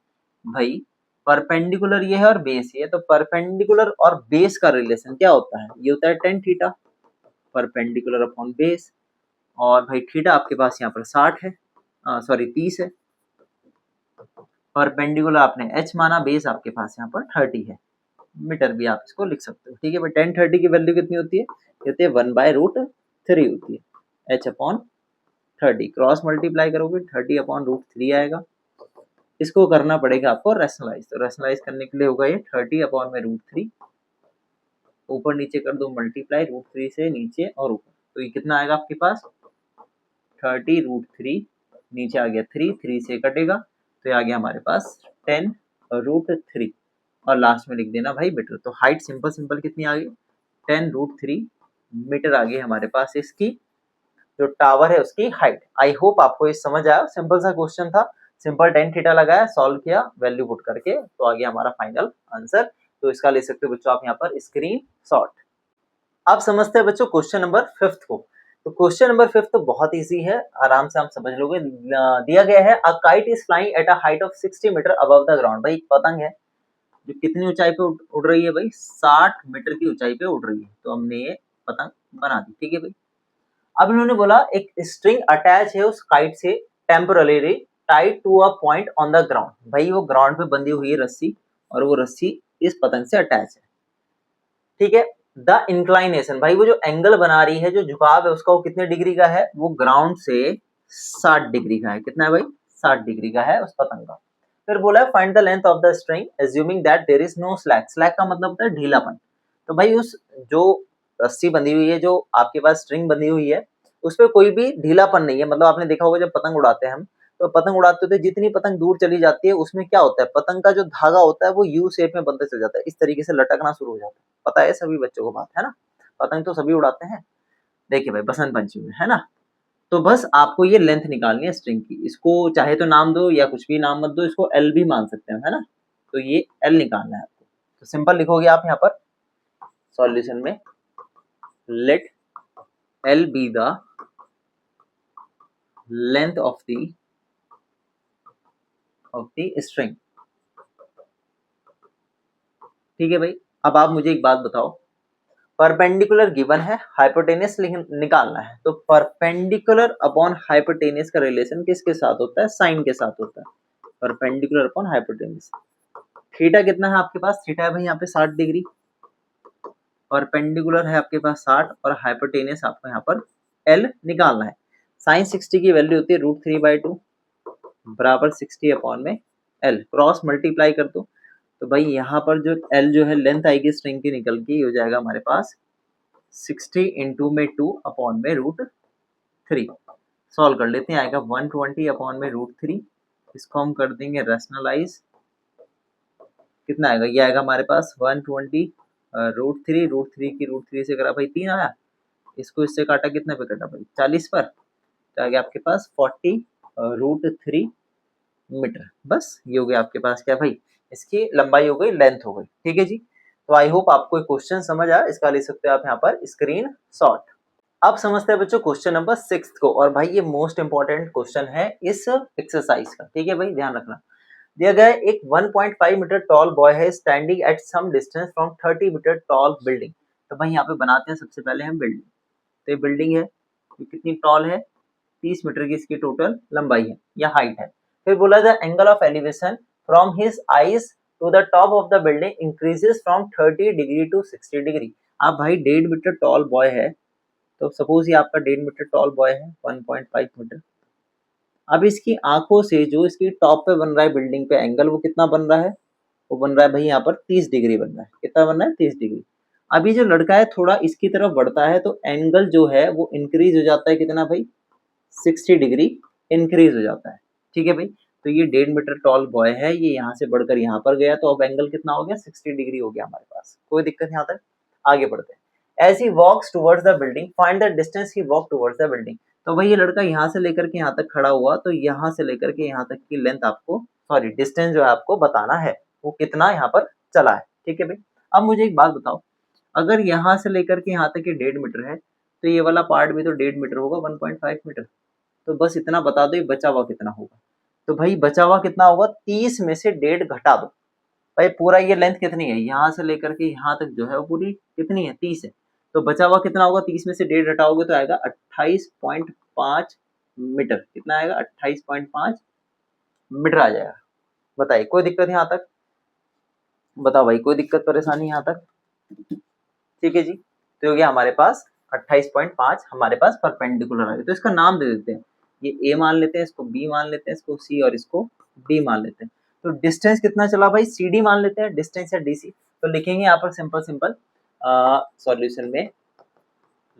भाई परपेंडिकुलर ये है और बेस ये है, तो परपेंडिकुलर और बेस का रिलेशन क्या होता है, ये होता है tan theta perpendicular upon base. और भाई थीटा आपके पास यहाँ पर 60 है, सॉरी 30 है, परपेंडिकुलर आपने h माना, बेस आपके पास यहाँ पर 30 है, मीटर भी आप इसको लिख सकते हो। ठीक है भाई, tan 30 की वैल्यू कितनी होती है, ये होती है 1/√3 होती है, h अपॉन 30। क्रॉस मल्टीप्लाई करोगे 30 अपॉन √3 आएगा। इसको करना पड़ेगा आपको रैशनलाइज, तो रैशनलाइज करने के लिए होगा ये 30 अपॉन में √3, ऊपर नीचे कर दो मल्टीप्लाई, √3 से नीचे और ऊपर, तो ये कितना आएगा आपके पास 30 √3, नीचे आ गया 3, 3 से कटेगा तो ये आ गया हमारे पास 10 √3, और लास्ट में लिख देना भाई मीटर। तो हाइट सिंपल सिंपल कितनी आ गई, 10 √3 मीटर आ गई हमारे पास इसकी जो टावर है उसकी हाइट। आई होप आपको ये समझ आया। सिंपल सा क्वेश्चन था, सिंपल tan थीटा लगाया, सॉल्व किया, वैल्यू पुट करके, तो आ गया हमारा फाइनल आंसर। तो इसका ले सकते हो बच्चों आप यहाँ पर स्क्रीन शॉट। अब समझते हैं बच्चों क्वेश्चन नंबर 5 को। तो क्वेश्चन नंबर 5 तो बहुत इजी है, आराम से आप समझ लोगे। दिया गया है a kite is flying at a height of 60 metre above the ground. भाई पतंग है जो कितनी ऊंचाई पे उड़ रही है भाई, 60 मीटर की ऊंचाई पे उड़ रही है। तो हमने ये पतंग बना दी। ठीक है भाई, अब इन्होंने बोला एक स्ट्रिंग अटैच है उस काइट से temporary tied to a point on the ground. भाई वो ग्राउंड पे बंधी हुई है रस्सी और वो रस्सी इस पतंग से अटैच है, ठीक है। द इंक्लाइनेशन, भाई वो जो एंगल बना रही है, जो झुकाव है उसका, वो कितने डिग्री का है, वो ग्राउंड से 60 डिग्री का है। कितना है भाई, 60 डिग्री का है उस पतंग का। फिर बोला है find the length of the string assuming that there is no slack. Slack का मतलब होता है ढीलापन। तो भाई उस जो रस्सी बंधी हुई है, जो आपके पास स्ट्रिंग बंधी हुई है, उस पर कोई भी ढीलापन नहीं है। मतलब आपने देखा होगा जब पतंग उड़ाते हैं हम, तो पतंग उड़ाते होते जितनी पतंग दूर चली जाती है उसमें क्या होता है, पतंग का जो धागा होता है वो यू शेप में बनते चल जाता है, इस तरीके से लटकना शुरू हो जाता है। पता है सभी बच्चों को बात, है ना। पतंग तो सभी उड़ाते हैं। देखिए भाई बसंत पंचमी में, है ना। तो बस आपको ये लेंथ निकालनी है स्ट्रिंग की। इसको चाहे तो नाम दो या कुछ भी नाम मत दो, इसको एल भी मान सकते हैं, है ना। तो ये एल निकालना है आपको। तो सिंपल लिखोगे आप यहाँ पर सॉल्यूशन में, let L be the length of the string. ठीक है भाई। अब आप मुझे एक बात बताओ, परपेंडिकुलर गिवन है, हाइपोटेनस निकालना है। तो परपेंडिकुलर अपॉन हाइपोटेनस का रिलेशन किसके साथ होता है, साइन के साथ होता है। परपेंडिकुलर अपॉन हाइपोटेनस, थीटा कितना है आपके पास, थीटा है भाई यहाँ पे 60 डिग्री, परपेंडिकुलर है आपके पास 60 और हाइपोटेनस आपको यहाँ पर एल निकालना है। साइन 60 की वैल्यू होती है √3/2 बराबर 60 अपॉन में एल, क्रॉस मल्टीप्लाई कर दो। तो भाई यहाँ पर जो एल जो है लेंथ आएगी स्ट्रिंग की निकल के, हो जाएगा हमारे पास 60 इंटू में 2 अपॉन में √3। सॉल्व कर लेते हैं, आएगा 120 अपॉन में √3। इसको हम कर देंगे रैशनलाइज, कितना आएगा, ये आएगा हमारे पास 120 √3 की √3 से करा भाई 3 आया, इसको इससे काटा कितने पे कटा भाई 40 पर, तो आ गया आपके पास 40 √3 मीटर। बस ये हो गया आपके पास क्या भाई, इसकी लंबाई हो गई, लेंथ हो गई। ठीक है जी। तो आई होप आपको क्वेश्चन समझ आया, इसका ले सकते हो आप यहाँ पर स्क्रीन शॉट। अब समझते हैं बच्चों क्वेश्चन नंबर 6 को, और भाई ये मोस्ट इंपॉर्टेंट क्वेश्चन है इस एक्सरसाइज का। ठीक है भाई, ध्यान रखना। दिया गया है एक 1.5 मीटर टॉल बॉय है standing at some distance from 30 metre tall building. तो भाई यहाँ पे बनाते हैं सबसे पहले हम बिल्डिंग। तो ये बिल्डिंग है, ये कितनी टॉल है, 30 मीटर की इसकी टोटल लंबाई है या हाइट है। फिर बोला the angle of elevation from his eyes to the top of the building increases from 30 degree to 60 degree. आप भाई 1.5 मीटर टॉल बॉय है, तो सपोज ये आपका 1.5 मीटर टॉल बॉय है, 1.5 मीटर। अब इसकी आंखों से जो इसकी टॉप पे बन रहा है बिल्डिंग पे एंगल, वो कितना बन रहा है, वो बन रहा है भाई यहाँ पर 30 डिग्री बन रहा है। कितना बन रहा है, 30 डिग्री। अभी जो लड़का है थोड़ा इसकी तरफ बढ़ता है, तो एंगल जो है वो इंक्रीज हो जाता है, कितना भाई 60 डिग्री इंक्रीज हो जाता है। ठीक है भाई। तो ये 1.5 मीटर टॉल बॉय है, ये यहाँ से बढ़कर यहाँ पर गया, तो अब एंगल कितना हो गया, 60 डिग्री हो गया हमारे पास। कोई दिक्कत यहाँ तक, आगे बढ़ते हैं। As he walks towards the building find the distance he walk towards the building. तो भाई ये लड़का यहाँ से लेकर के यहाँ तक खड़ा हुआ, तो यहाँ से लेकर के यहाँ तक की लेंथ आपको, सॉरी डिस्टेंस जो है आपको बताना है, वो कितना यहाँ पर चला है। ठीक है भाई। अब मुझे एक बात बताओ, अगर यहाँ से लेकर के यहाँ तक ये 1.5 मीटर है, तो ये वाला पार्ट भी तो 1.5 मीटर होगा, 1.5 मीटर। तो बस इतना बता दो, ये बचा हुआ कितना होगा। तो भाई बचा हुआ कितना होगा, 30 में से 1.5 घटा दो। भाई पूरा ये लेंथ कितनी है, यहाँ से लेकर के यहाँ तक जो है वो पूरी कितनी है, 30 है। तो बचा हुआ कितना होगा, 30 में से 1.5 घटाओगे तो आएगा 28.5 मीटर। कितना आएगा, 28.5 मीटर आ जाएगा। बताइए कोई दिक्कत यहाँ तक, बताओ भाई कोई दिक्कत परेशानी यहाँ तक। ठीक है जी। तो हो गया हमारे पास 28.5 हमारे पास परपेंडिकुलर आ गया। तो इसका नाम दे देते हैं, ये ए मान लेते हैं, इसको बी मान लेते हैं, इसको सी और इसको डी मान लेते हैं। तो डिस्टेंस कितना चला भाई, सी डी मान लेते हैं, डिस्टेंस या डी सी। तो लिखेंगे यहाँ पर सिंपल सिंपल सॉल्यूशन में,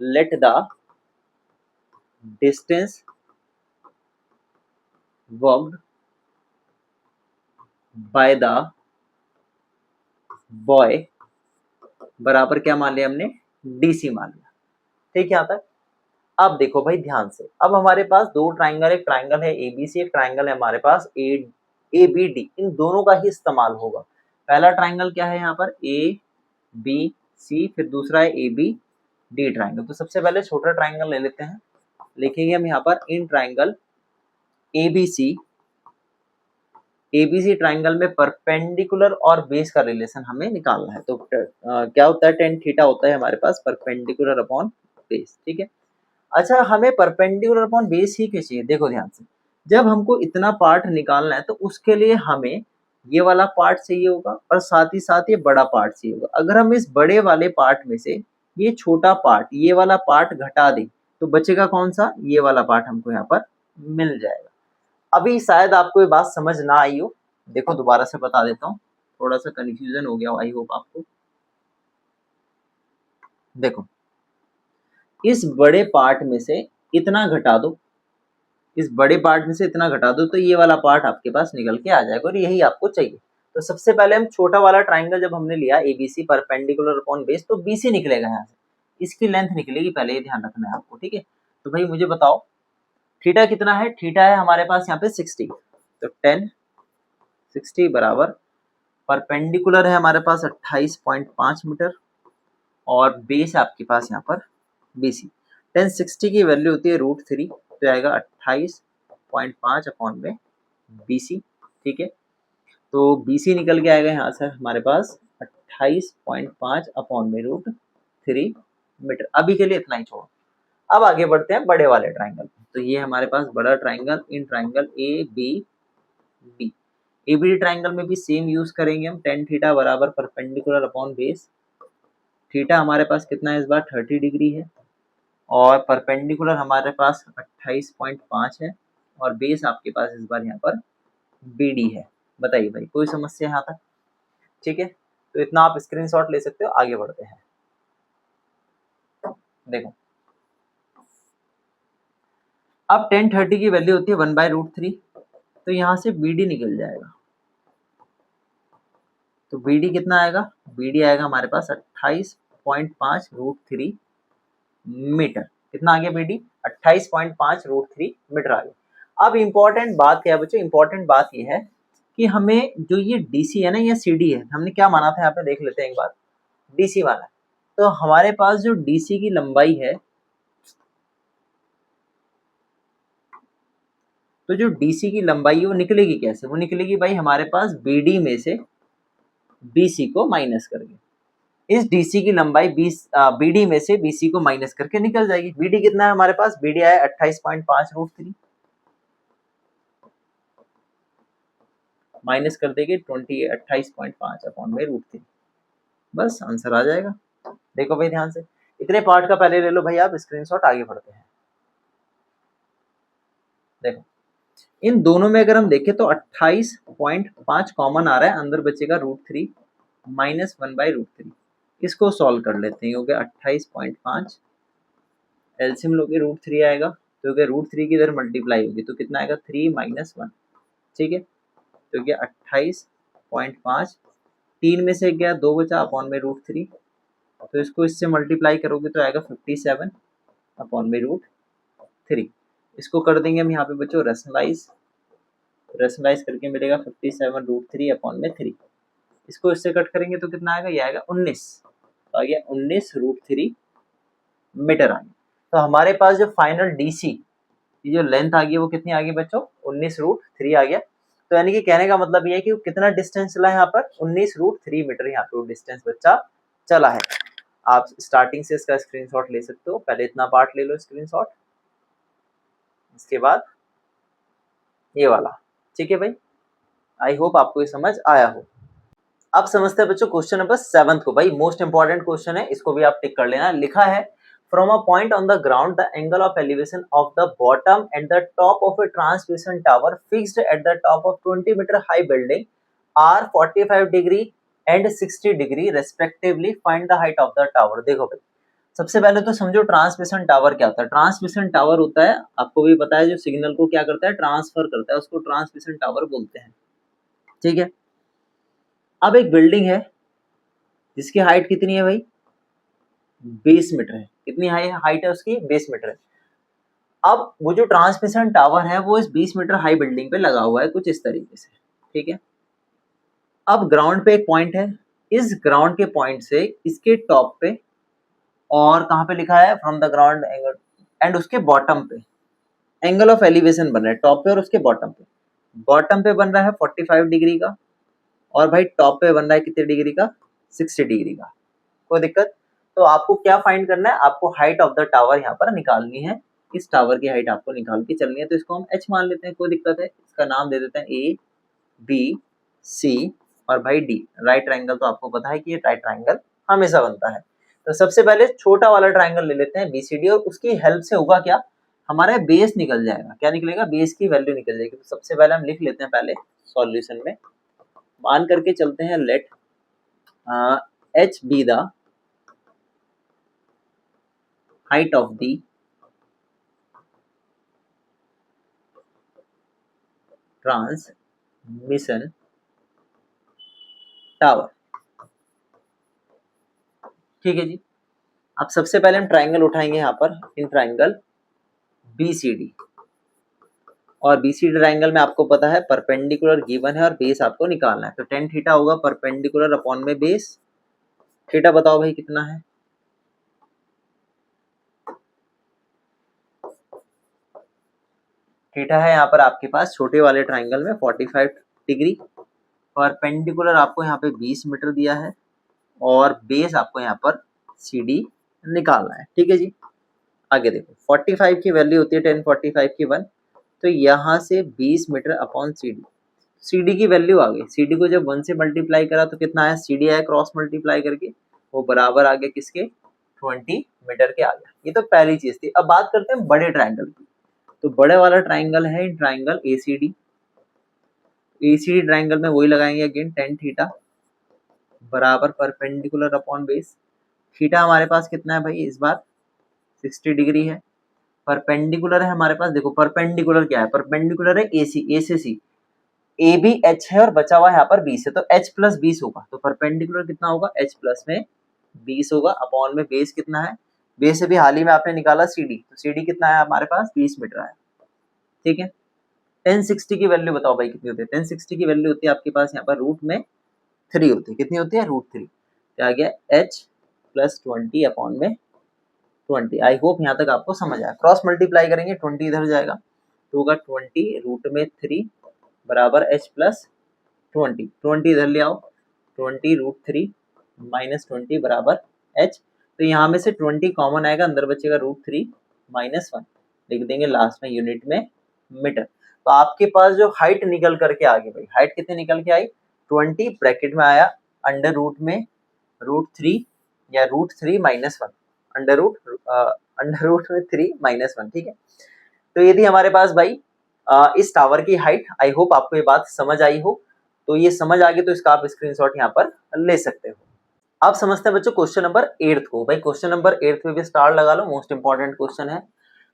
let the distance worked by the boy बराबर क्या मान लिया हमने, डीसी मान लिया। ठीक है यहाँ तक। अब देखो भाई ध्यान से, अब हमारे पास दो ट्राइंगल, एक ट्राइंगल है एबीसी, एक ट्राइंगल है हमारे पास ए बी डी। इन दोनों का ही इस्तेमाल होगा। पहला ट्राइंगल क्या है यहाँ पर, ए बी सी, फिर दूसरा है ए बी डी ट्राइंगल। तो सबसे पहले छोटा ट्राइंगल ले लेते हैं, लिखेंगे हम यहाँ पर in triangle ABC, ABC triangle में परपेंडिकुलर और बेस का रिलेशन हमें निकालना है। तो क्या होता है, टेन थीटा होता है हमारे पास परपेंडिकुलर अपॉन बेस। ठीक है। अच्छा हमें परपेंडिकुलर अपॉन बेस ही क्यों चाहिए, देखो ध्यान से। जब हमको इतना पार्ट निकालना है तो उसके लिए हमें ये वाला पार्ट चाहिए होगा और साथ ही साथ ये बड़ा पार्ट चाहिए होगा। अगर हम इस बड़े वाले पार्ट में से ये छोटा पार्ट, ये वाला पार्ट घटा दें तो बचेगा कौन सा, ये वाला पार्ट हमको यहाँ पर मिल जाएगा। अभी शायद आपको ये बात समझ ना आई हो, देखो दोबारा से बता देता हूँ, थोड़ा सा कंफ्यूजन हो गया, आई होप आपको। देखो, इस बड़े पार्ट में से इतना घटा दो, इस बड़े पार्ट में से इतना घटा दो तो ये वाला पार्ट आपके पास निकल के आ जाएगा और यही आपको चाहिए। तो सबसे पहले हम छोटा वाला ट्राइंगल जब हमने लिया एबीसी परपेंडिकुलर अपॉन बेस, तो बीसी निकलेगा यहाँ से, इसकी लेंथ निकलेगी, पहले ये ध्यान रखना है आपको, ठीक है। तो भाई मुझे बताओ थीटा कितना है, थीटा है हमारे पास यहाँ पे 60, तो 10 60 बराबर परपेंडिकुलर है हमारे पास 28.5 मीटर और बेस है आपके पास यहाँ पर बीसी। 1060 की वैल्यू होती है √3, तो आएगा 28.5 अपॉन में बीसी, ठीक है। तो बीसी निकल के आएगा यहाँ से हमारे पास 28.5 अपॉन में √3 मीटर। अभी के लिए इतना ही छोड़ो, अब आगे बढ़ते हैं बड़े वाले ट्राइंगल। तो ये हमारे पास बड़ा triangle, in triangle A B D, ABD triangle में भी सेम यूज करेंगे हम, टेन थीटा बराबर परपेंडिकुलर अपॉन बेस, थीटा हमारे पास कितना है इस बार 30 डिग्री है और परपेंडिकुलर हमारे पास 28.5 है और बेस आपके पास इस बार यहाँ पर बीडी है। बताइए भाई कोई समस्या यहाँ तक, ठीक है। तो इतना आप स्क्रीनशॉट ले सकते हो, आगे बढ़ते हैं। देखो अब 1030 की वैल्यू होती है 1/√3, तो यहाँ से बीडी निकल जाएगा, तो बीडी कितना आएगा, बीडी आएगा हमारे पास 28.5 √3 मीटर। कितना आ गया बीडी, 28.5 √3 मीटर आ गया। अब इम्पोर्टेंट बात क्या है बच्चों, इम्पोर्टेंट बात ये है कि हमें जो ये डीसी है ना या सीडी है, हमने क्या माना था यहाँ पे देख लेते हैं एक बार, डीसी माना है। तो हमारे पास जो डीसी की लंबाई है, तो जो डीसी की लंबाई है वो निकलेगी कैसे, वो निकलेगी भाई हमारे पास बीडी में से बीसी को माइनस करके, इस डीसी की लंबाई बीडी में से बीसी को माइनस करके निकल जाएगी। बीडी कितना है हमारे पास, बीडी आया 28.5 √3, माइनस कर देंगे 28.5 अपॉन में √3, बस आंसर आ जाएगा। देखो भाई ध्यान से, इतने पार्ट का पहले ले लो भाई आप स्क्रीनशॉट, आगे बढ़ते हैं। देखो इन दोनों में अगर हम देखें तो 28.5 कॉमन आ रहा है, अंदर बचेगा √3 माइनस 1/√3, इसको सॉल्व कर लेते हैं। हो गया 28.5, एलसीएम लोगे √3 आएगा, तो हो गया √3 की इधर मल्टीप्लाई होगी तो कितना आएगा 3 - 1, ठीक है। तो क्या 28.5, 3 में से गया 2 बचा अपॉन में √3, तो इसको इससे मल्टीप्लाई करोगे तो आएगा 57 अपॉन में √3। इसको कर देंगे हम यहाँ पे बच्चों रैशनलाइज करके मिलेगा 57 √3 अपॉन में 3। इसको इससे कट करेंगे तो कितना आएगा, ये आएगा 19, तो आ गया 19 √3 मीटर आ गया। तो हमारे पास जो फाइनल डीसी की जो लेंथ आ गई वो कितनी आ गई बच्चों, 19 √3 आ गया। तो यानी कि कहने का मतलब ये है कि कितना डिस्टेंस चला है यहाँ पर, 19 √3 मीटर यहाँ पे वो डिस्टेंस बच्चा चला है। आप स्टार्टिंग से इसका स्क्रीनशॉट ले सकते हो, पहले इतना पार्ट ले लो स्क्रीनशॉट, इसके बाद ये वाला, ठीक है भाई। आई होप आपको ये समझ आया हो। अब समझते हैं बच्चों क्वेश्चन नंबर 7 को, भाई मोस्ट इंपॉर्टेंट क्वेश्चन है, इसको भी आप टिक कर लेना। लिखा है from a point on the ground the angle of elevation of the bottom and the top of a transmission tower fixed at the top of 20 metre high building are 45 degree and 60 degree respectively, find the height of the tower. देखो भाई सबसे पहले तो समझो ट्रांसमिशन टावर क्या होता है। ट्रांसमिशन टावर होता है, आपको भी पता है, जो सिग्नल को क्या करता है, ट्रांसफर करता है, उसको ट्रांसमिशन टावर बोलते हैं, ठीक है। अब एक बिल्डिंग है जिसकी हाइट कितनी है भाई, 20 मीटर है। कितनी हाइट है उसकी, 20 मीटर है। अब वो जो ट्रांसमिशन टावर है वो इस 20 मीटर हाई बिल्डिंग पे लगा हुआ है कुछ इस तरीके से, ठीक है। अब ग्राउंड पे एक पॉइंट है, इस ग्राउंड के पॉइंट से इसके टॉप पे, और कहाँ पे लिखा है from the ground angle, and उसके बॉटम पे एंगल ऑफ एलिवेशन बन रहा है, टॉप पे और उसके बॉटम पे। बॉटम पे बन रहा है 45 डिग्री का और भाई टॉप पे बन रहा है कितने डिग्री का, 60 डिग्री का। कोई दिक्कत, तो आपको क्या फाइंड करना है, आपको हाइट ऑफ द टावर यहाँ पर निकालनी है। इस टावर की हाइट आपको निकाल के चलनी है, तो इसको हम h मान लेते हैं, कोई दिक्कत है, इसका नाम दे देते हैं ए बी सी और भाई डी। राइट ट्रायंगल तो आपको पता है कि ये राइट ट्रायंगल हमेशा बनता है। तो सबसे पहले छोटा वाला ट्रायंगल ले लेते हैं बीसीडी, और उसकी हेल्प से होगा क्या, हमारा बेस निकल जाएगा। क्या निकलेगा, बेस की वैल्यू निकल जाएगी। तो सबसे पहले हम लिख लेते हैं पहले सॉल्यूशन में, मान करके चलते हैं let h be the height of the transmission tower. ठीक है जी। अब सबसे पहले हम ट्रायंगल उठाएंगे यहाँ पर, इन ट्रायंगल बीसीडी, और बीसीडी ट्रायंगल में आपको पता है परपेंडिकुलर गिवन है और बेस आपको निकालना है। तो टेन थीटा होगा परपेंडिकुलर अपॉन में बेस। थीटा बताओ भाई कितना है, थीटा है यहाँ पर आपके पास छोटे वाले ट्रायंगल में 45 डिग्री, परपेंडिकुलर आपको यहाँ पे 20 मीटर दिया है, और बेस आपको यहाँ पर CD निकालना है। ठीक है जी। आगे देखो 45 की वैल्यू होती है 1045 की 1, तो यहाँ से 20 मीटर अपॉन CD की वैल्यू आ गई। CD को जब 1 से मल्टीप्लाई करा तो कितना आया, CD आया क्रॉस मल्टीप्लाई करके, वो बराबर आ गया किसके, 20 मीटर के आ गया। ये तो पहली चीज थी। अब बात करते हैं बड़े ट्रायंगल की। तो बड़े वाला ट्रायंगल है ट्रायंगल ACD। ACD ट्रायंगल में वही लगाएंगे अगेन, टेन थीटा बराबर परपेंडिकुलर अपॉन बेस। थीटा हमारे पास कितना है भाई इस बार, 60 डिग्री है। परपेंडिकुलर है हमारे पास, देखो परपेंडिकुलर क्या है, परपेंडिकुलर है AC, A से C, ए भी h है और बचा हुआ यहाँ पर 20 है, तो h प्लस 20 होगा। तो परपेंडिकुलर कितना होगा, h प्लस में 20 होगा, अपॉन में बेस कितना है, बेस से भी हाल ही में आपने निकाला CD, तो CD कितना है हमारे पास 20 मीटर है। ठीक है। 1060 की वैल्यू बताओ भाई कितनी होती है, 1060 की वैल्यू होती है आपके पास यहाँ पर रूट में 3 होती है। कितनी होती है, रूट 3। क्या आ गया, h प्लस 20 अपॉन में 20। आई होप यहाँ तक आपको समझ आया। क्रॉस मल्टीप्लाई करेंगे 20 इधर जाएगा तो होगा 20 रूट में 3 बराबर h प्लस 20 इधर ले आओ, 20 रूट 3 माइनस 20 बराबर h। तो यहाँ में से 20 कॉमन आएगा, अंदर बचेगा रूट 3 माइनस 1, लिख देंगे लास्ट में यूनिट में मीटर। तो आपके पास जो हाइट निकल करके आ गई भाई, हाइट कितनी निकल के आई, 20 ब्रैकेट में आया अंडर रूट में रूट 3 या रूट 3 माइनस 1, अंडर रूट में 3 माइनस 1। ठीक है। तो ये थी हमारे पास भाई इस टावर की हाइट। आई होप आपको ये बात समझ आई हो। तो ये समझ आ गई तो इसका आप स्क्रीनशॉट यहाँ पर ले सकते हो। आप समझते हैं बच्चों क्वेश्चन नंबर 8 को। भाई क्वेश्चन नंबर 8 में भी स्टार लगा लो, मोस्ट इंपॉर्टेंट क्वेश्चन है।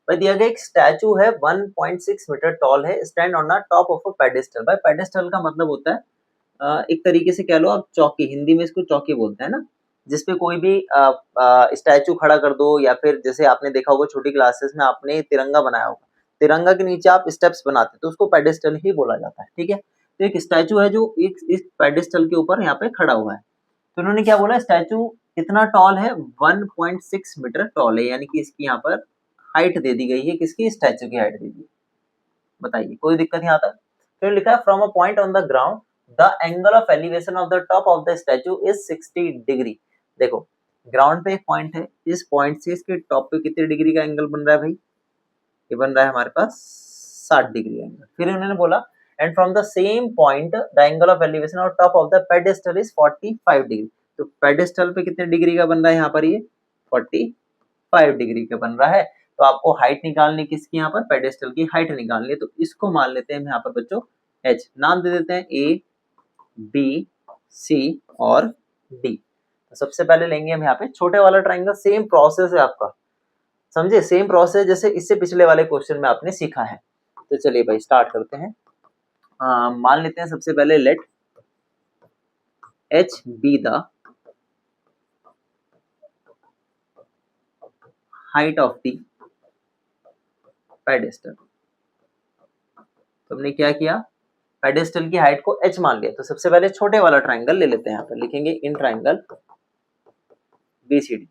भाई दिया गया एक स्टैचू है 1.6 मीटर टॉल है, stand on the top of a pedestal. भाई पेडेस्टल का मतलब होता है एक तरीके से कह लो आप चौकी, हिंदी में इसको चौकी बोलते हैं ना, जिसपे कोई भी स्टैचू खड़ा कर दो, या फिर जैसे आपने देखा होगा छोटी क्लासेस में आपने तिरंगा बनाया होगा, तिरंगा के नीचे आप स्टेप्स बनाते तो उसको पेडेस्टल ही बोला जाता है। ठीक है। तो एक स्टैचू है जो इस पेडेस्टल के ऊपर यहाँ पे खड़ा हुआ है। तो उन्होंने क्या बोला, स्टैचू कितना टॉल है, 1.6 मीटर टॉल है, यानी कि इसकी यहाँ पर हाइट दे दी गई है, किसकी, स्टैचू की हाइट दे दी। बताइए कोई दिक्कत यहाँ तक। फिर लिखा है from a point on the ground the angle of elevation of the top of the statue is 60 degree. देखो ग्राउंड पे एक पॉइंट है, इस पॉइंट से इसके टॉप पे कितने डिग्री का एंगल बन रहा है भाई, ये बन रहा है हमारे पास 60 डिग्री एंगल। फिर उन्होंने बोला and from the same point the angle of elevation of top of the pedestal is 45 degree. तो पेडेस्टल पे कितने डिग्री का बन रहा है यहाँ पर, ये 45 डिग्री का बन रहा है। तो आपको हाइट निकालनी किसकी, यहाँ पर पेडेस्टल की हाइट निकालनी है। तो इसको मान लेते हैं यहाँ पर बच्चों h, नाम दे देते हैं A B C और D। तो सबसे पहले लेंगे हम यहाँ पे छोटे वाला ट्रायंगल, सेम प्रोसेस है आपका, समझे, सेम प्रोसेस जैसे इससे पिछले वाले क्वेश्चन में आपने सीखा है। तो चलिए भाई स्टार्ट करते हैं। मान लेते हैं सबसे पहले let h be the height of the pedestal. तो हमने क्या किया, पेडेस्टल की हाइट को h मान लिया। तो सबसे पहले छोटे वाला ट्रायंगल ले लेते हैं, यहाँ पर लिखेंगे इन ट्रायंगल BCD।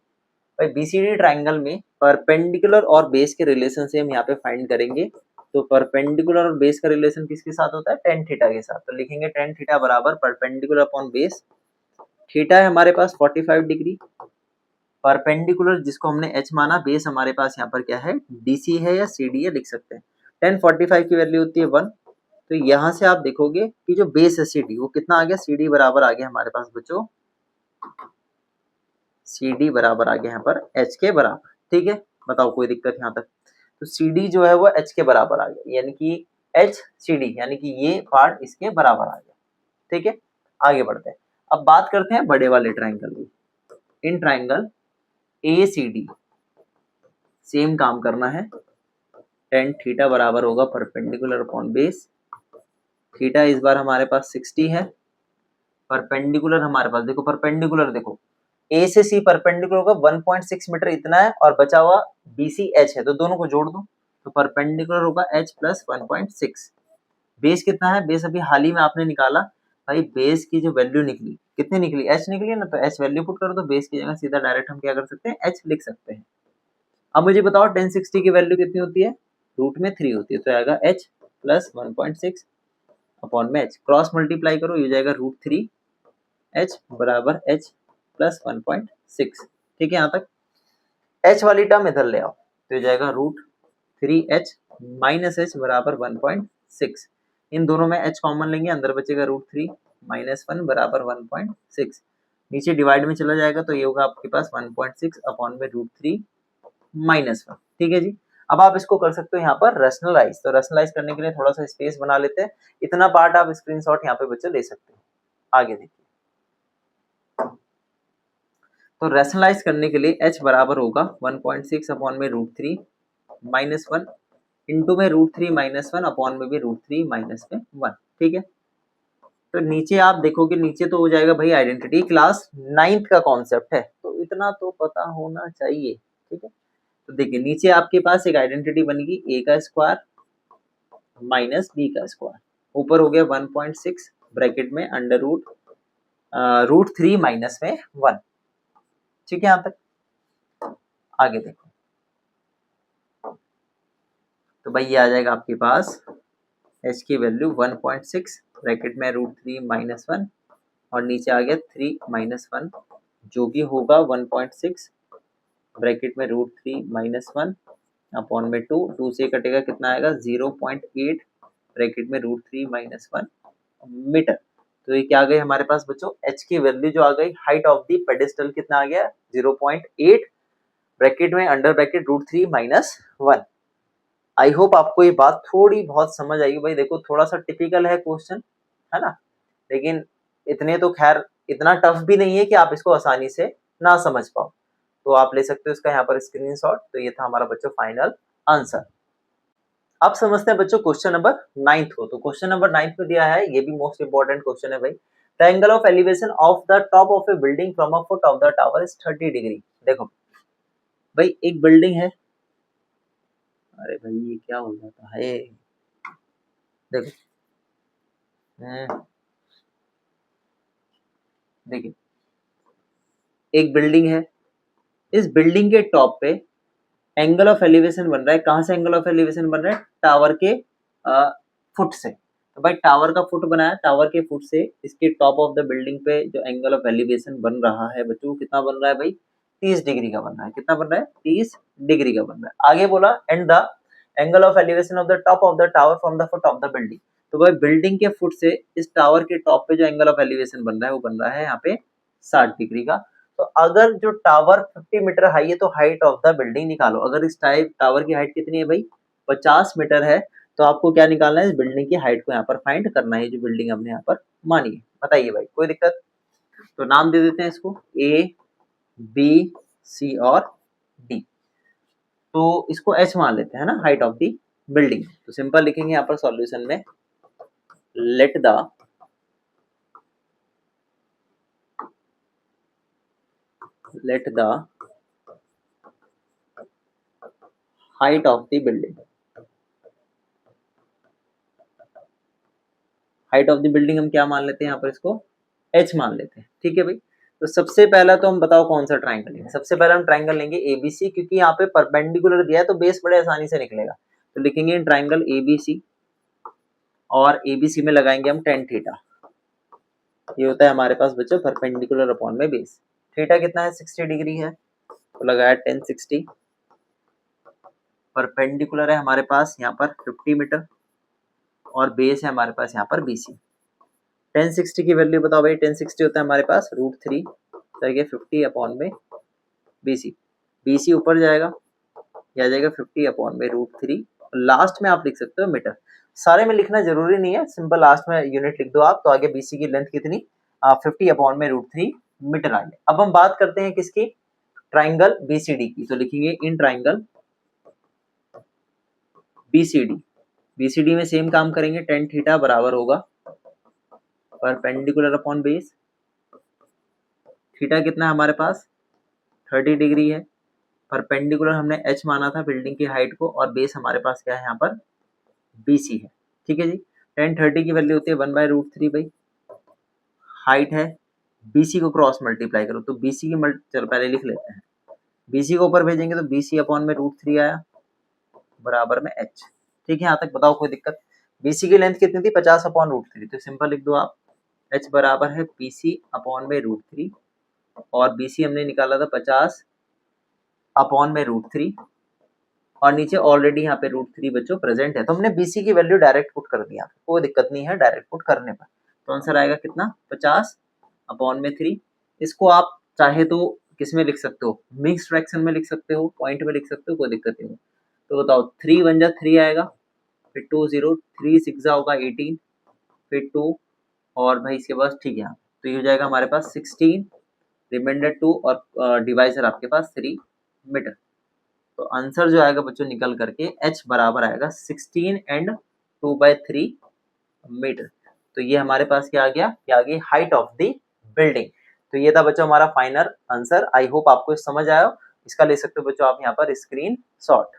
भाई BCD ट्रायंगल में परपेंडिकुलर और बेस के रिलेशन से हम यहाँ पे फाइंड करेंगे। तो परपेंडिकुलर और बेस का रिलेशन किसके साथ होता है, टेन थीटा के साथ। तो लिखेंगे टेन थीटा बराबर परपेंडिकुलर अपॉन बेस। थीटा है हमारे पास 45 डिग्री, परपेंडिकुलर जिसको हमने h माना, बेस हमारे पास यहाँ पर क्या है, DC है या CD है, लिख सकते हैं। 1045 की वैल्यू होती है 1, तो यहाँ से आप देखोगे कि जो बेस है CD वो कितना आ गया, CD बराबर आ गया हमारे पास बच्चों, CD बराबर आ गया यहाँ पर h के बराबर। ठीक है, बताओ कोई दिक्कत यहाँ तक? तो CD जो है वो h के बराबर आ गया, यानी कि h CD, यानी कि ये पार्ट इसके बराबर आ गया। ठीक है, आगे बढ़ते हैं। अब बात करते हैं बड़े वाले ट्राइंगल की। इन ट्राइंगल ACD सेम काम करना है। tan थीटा बराबर होगा परपेंडिकुलर अपॉन बेस। थीटा इस बार हमारे पास 60 है। परपेंडिकुलर हमारे पास देखो, परपेंडिकुलर देखो A से C परपेंडिकुलर होगा 1.6 मीटर इतना है, और बचा हुआ BC H है, तो दोनों को जोड़ दो, तो परपेंडिकुलर होगा H प्लस 1.6। बेस कितना है, बेस अभी हाल ही में आपने निकाला भाई, बेस की जो वैल्यू निकली कितनी निकली, H निकली है ना, तो H वैल्यू पुट कर दो, बेस की जगह सीधा डायरेक्ट हम क्या कर सकते हैं, H लिख सकते हैं। अब मुझे बताओ 1060 की वैल्यू कितनी होती है, रूट में 3 होती है, तो आएगा H प्लस 1.6 अपॉन में H, क्रॉस मल्टीप्लाई करो, ये जाएगा रूट 3 H बराबर H प्लस 1.6। ठीक है, यहाँ तक H वाली टर्म इधर ले आओ, तो ये जाएगा रूट 3H माइनस H बराबर 1.6। इन दोनों में H कॉमन लेंगे, अंदर बचेगा रूट 3 माइनस 1 बराबर 1.6। नीचे डिवाइड में चला जाएगा, तो ये होगा आपके पास 1.6 अपॉन में रूट 3 माइनस 1। ठीक है जी, अब आप इसको कर सकते हो यहाँ पर रैशनलाइज। तो रैशनलाइज करने के लिए थोड़ा सा स्पेस बना लेते हैं, इतना पार्ट आप स्क्रीनशॉट यहाँ पे बच्चे ले सकते हो। आगे देखिए, तो रैशनलाइज करने के लिए H बराबर होगा 1.6 अपॉन में रूट 3 माइनस 1 इंटू में रूट 3 माइनस 1 अपॉन में भी रूट 3 माइनस में 1। ठीक है, तो नीचे आप देखोगे, नीचे तो हो जाएगा भाई आइडेंटिटी, क्लास 9th का कॉन्सेप्ट है, तो इतना तो पता होना चाहिए। ठीक है, तो देखिए नीचे आपके पास एक आइडेंटिटी बनेगी A का स्क्वायर माइनस B का स्क्वायर, ऊपर हो गया 1.6 ब्रैकेट में अंडर रूट 3 माइनस में 1। ठीक है, यहाँ तक आगे देखो, तो भाई ये आ जाएगा आपके पास H की वैल्यू 1.6 ब्रैकेट में रूट 3 माइनस 1, और नीचे आ गया 3 माइनस 1, जो भी होगा 1.6 ब्रैकेट में रूट 3 माइनस 1 अपॉन में 2 से कटेगा, कितना आएगा 0.8 ब्रैकेट में रूट 3 माइनस 1 मीटर। तो ये क्या आ गई हमारे पास बच्चों, H की वैल्यू जो आ गई, हाइट ऑफ द पेडेस्टल कितना आ गया 0.8 ब्रैकेट में under bracket root 3 minus 1। I hope आपको ये बात थोड़ी बहुत समझ आएगी। भाई देखो थोड़ा सा टिपिकल है क्वेश्चन, है ना, लेकिन इतने तो खैर इतना टफ भी नहीं है कि आप इसको आसानी से ना समझ पाओ, तो आप ले सकते हो इसका यहाँ पर स्क्रीनशॉट। तो ये था हमारा बच्चों फाइनल आंसर। अब समझते हैं बच्चों क्वेश्चन नंबर 9 को। तो क्वेश्चन नंबर 9 में दिया है, ये भी मोस्ट इंपोर्टेंट क्वेश्चन है भाई। The angle of elevation of the top of A building from a foot of the tower is 30 degree. देखो भाई एक बिल्डिंग है, अरे भाई ये क्या हो जाता है, देखो देखिए एक बिल्डिंग है, इस बिल्डिंग के टॉप पे एंगल ऑफ एलिवेशन बन रहा है। कहां से एंगल ऑफ एलिवेशन बन रहा है, टावर के फुट से। तो भाई टावर का फुट बनाया, टावर के फुट से इसके टॉप ऑफ द बिल्डिंग पे जो एंगल ऑफ एलिवेशन बन रहा है बच्चों, कितना बन रहा है भाई 30 डिग्री का बन रहा है। कितना बन रहा है 30 डिग्री का बन रहा है। आगे बोला and the angle of elevation of the top of the tower from the foot of the building. तो भाई बिल्डिंग के फुट से इस टावर के टॉप पे जो एंगल ऑफ एलिवेशन बन रहा है वो बन रहा है यहाँ पे 60 डिग्री का। तो अगर जो टावर 50 मीटर हाई है तो हाइट ऑफ द बिल्डिंग निकालो। अगर इस टावर की हाइट कितनी है भाई 50 मीटर है, तो आपको क्या निकालना है, इस बिल्डिंग की हाइट को यहाँ पर फाइंड करना है, जो बिल्डिंग हमने यहाँ पर मानी है। बताइए भाई कोई दिक्कत? तो नाम दे देते हैं इसको A B C और D। तो इसको H मान लेते हैं ना, हाइट ऑफ द बिल्डिंग। तो सिंपल लिखेंगे यहाँ पर सॉल्यूशन में, late the height of the building, height of the building हम क्या मान लेते हैं यहाँ पर, इसको H मान लेते हैं। ठीक है भाई, तो सबसे पहला तो हम बताओ कौन सा ट्राइंगल लेंगे। सबसे पहला हम ट्राइंगल लेंगे ABC, क्योंकि यहाँ पे परपेंडिकुलर दिया है तो बेस बड़े आसानी से निकलेगा। तो लिखेंगे ट्राइंगल ABC, और ABC में लगाएंगे हम tan थीटा। ये होता है हमारे पास बच्चों परपेंडिकुलर अपॉन में बेस। थीटा कितना है 60 डिग्री है, तो लगाया 1060, परपेंडिकुलर है हमारे पास यहाँ पर 50 मीटर और बेस है हमारे पास यहाँ पर BC। 1060 की वैल्यू बताओ भाई, 1060 होता है हमारे पास √3 करके 50 अपॉन में BC। BC ऊपर जाएगा, यह आ जाएगा 50 अपॉन में √3। लास्ट में आप लिख सकते हो मीटर, सारे में लिखना जरूरी नहीं है, सिंपल लास्ट में यूनिट लिख दो आप, तो आगे BC की लेंथ कितनी 50 अपॉन में √3 मीटर आ गया। अब हम बात करते हैं किसकी, ट्राइंगल BCD की, तो लिखेंगे इन ट्राइंगल BCD में सेम काम करेंगे, tan थीटा बराबर होगा परपेंडिकुलर अपॉन बेस, थीटा कितना है हमारे पास 30 डिग्री है, परपेंडिकुलर हमने h माना था बिल्डिंग की हाइट को, और बेस हमारे पास क्या है यहाँ पर BC है। ठीक है जी, tan 30 की वैल्यू होती है 1/√3 भाई, हाइट है, BC को क्रॉस मल्टीप्लाई करो तो BC की चलो पहले लिख लेते हैं, BC को ऊपर भेजेंगे तो BC अपॉन में √3 आया बराबर में h। ठीक है, यहाँ तक बताओ कोई दिक्कत। BC की लेंथ कितनी थी 50 अपॉन √3, तो सिंपल लिख दो आप h बराबर है BC अपॉन में √3, और BC हमने निकाला था 50 अपॉन में √3, और नीचे ऑलरेडी यहाँ पे √3 बच्चों प्रेजेंट है, तो हमने BC की वैल्यू डायरेक्ट पुट कर दिया, कोई दिक्कत नहीं है डायरेक्ट पुट करने पर। तो आंसर आएगा कितना 50 अपॉन में 3। इसको आप चाहे तो किस में लिख सकते हो, मिक्स फ्रैक्शन में लिख सकते हो, पॉइंट में लिख सकते हो, कोई दिक्कत नहीं है। तो बताओ 3 1 जा 3 आएगा, फिर 2 0, 3 6 जा होगा 18, फिर 2 और भाई इसके पास ठीक है, तो ये हो जाएगा हमारे पास 16, रिमाइंडर 2 और डिवाइजर आपके पास 3 मीटर। तो आंसर जो आएगा बच्चों निकल करके h बराबर आएगा 16 एंड 2/3 मीटर। तो ये हमारे पास क्या आ गया हाइट ऑफ द बिल्डिंग। तो ये था बच्चों हमारा फाइनल आंसर। आई होप आपको समझ आया, इसका ले सकते हो बच्चों आप यहाँ पर स्क्रीन शॉट।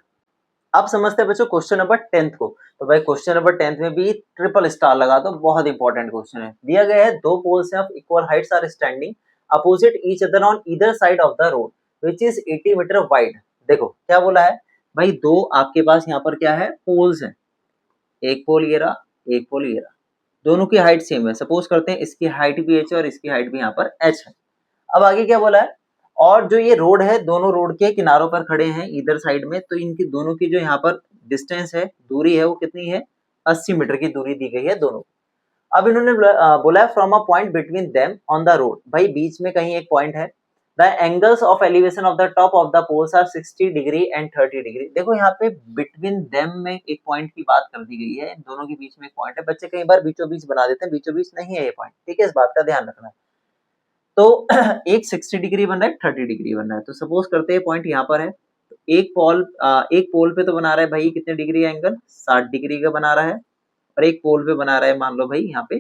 अब समझते हैं बच्चों क्वेश्चन नंबर 10 को। तो भाई क्वेश्चन नंबर 10 में भी ट्रिपल स्टार लगा दो, बहुत इंपॉर्टेंट क्वेश्चन है। दिया गया है दो poles of equal heights are standing opposite each other on either side of the road which is 80 metre wide. देखो क्या बोला है भाई, दो आपके पास यहाँ पर क्या है पोल्स है, एक पोल ये रहा, एक पोल ये रहा, दोनों की हाइट सेम है। सपोज करते हैं इसकी हाइट भी h है और इसकी हाइट भी यहाँ पर h है। अब आगे क्या बोला है, और जो ये रोड है दोनों रोड के किनारों पर खड़े हैं इधर साइड में, तो इनकी दोनों की जो यहाँ पर डिस्टेंस है दूरी है वो कितनी है 80 मीटर की दूरी दी गई है दोनों। अब इन्होंने बोला है from a point between them on the road, भाई बीच में कहीं एक पॉइंट है। The angles of elevation of the top of the poles are 60 degree and 30 degree. देखो यहाँ पे बिटवीन देम में एक पॉइंट की बात कर दी गई है, दोनों के बीच में एक पॉइंट है। बच्चे कई बार बीचों बीच बना देते हैं, बीचों बीच नहीं है ये पॉइंट, ठीक है, इस बात का ध्यान रखना। तो एक 60 डिग्री बन रहा है, 30 डिग्री बन रहा है। तो सपोज करते हैं पॉइंट यहाँ पर है, तो एक पोल पे तो बना रहा है भाई कितने डिग्री का एंगल 60 डिग्री का बना रहा है, और एक पोल पे बना रहा है मान लो भाई यहाँ पे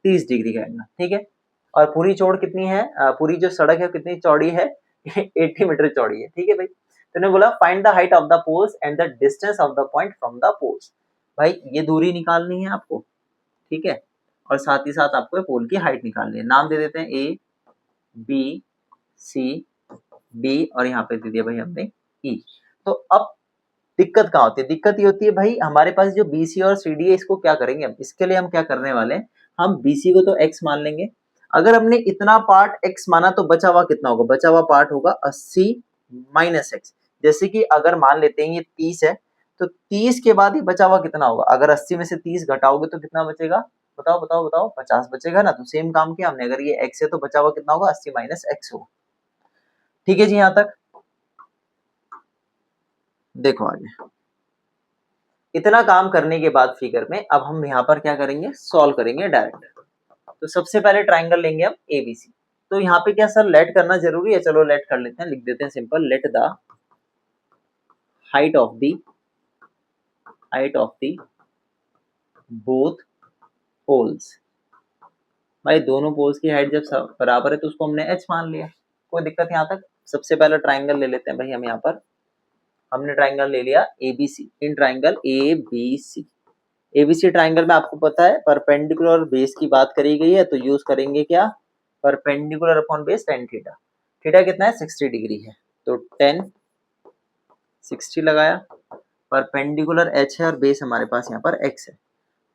30 डिग्री का एंगल, ठीक है। और पूरी चौड़ कितनी है, पूरी जो सड़क है कितनी चौड़ी है 80 मीटर चौड़ी है, ठीक है भाई। तो ने बोला find the height of the poles and the distance of the point from the poles. भाई ये दूरी निकालनी है आपको, ठीक है, और साथ ही साथ आपको पोल की हाइट निकालनी है। नाम दे देते हैं ए बी सी डी, और यहाँ पे दे दिया भाई हमने ई। तो अब दिक्कत कहाँ होती है, दिक्कत ये होती है भाई हमारे पास जो BC और CD है इसको क्या करेंगे हम, इसके लिए हम क्या करने वाले हैं, हम BC को तो x मान लेंगे। अगर हमने इतना पार्ट x माना तो बचा हुआ कितना होगा, बचा हुआ पार्ट होगा 80 माइनस x। जैसे कि अगर मान लेते हैं ये 30 है, तो 30 के बाद ये बचा हुआ कितना होगा, अगर 80 में से 30 घटाओगे तो कितना बचेगा, बताओ बताओ बताओ, 50 बचेगा ना। तो सेम काम किया हमने, अगर ये x है तो बचा हुआ कितना होगा 80 माइनस x होगा। ठीक है जी, यहाँ तक देखो आगे। इतना काम करने के बाद फिगर में अब हम यहाँ पर क्या करेंगे, सॉल्व करेंगे डायरेक्ट। तो सबसे पहले ट्राइंगल लेंगे हम ABC। तो यहाँ पे क्या सर लेट करना जरूरी है, चलो लेट कर लेते हैं, लिख देते हैं simple, let the height of the both poles. भाई दोनों पोल्स की हाइट जब बराबर है तो उसको हमने h मान लिया, कोई दिक्कत यहाँ तक। सबसे पहले ट्राइंगल ले लेते हैं भाई हम, यहाँ पर हमने ट्राइंगल ले लिया ABC, in triangle ABC। ABC triangle में आपको पता है परपेंडिकुलर और बेस की बात करी गई है, तो यूज करेंगे क्या, perpendicular upon base tan theta. Theta कितना है 60 डिग्री है, तो 10 60 लगाया, परपेंडिकुलर h है और बेस हमारे पास यहाँ पर x है,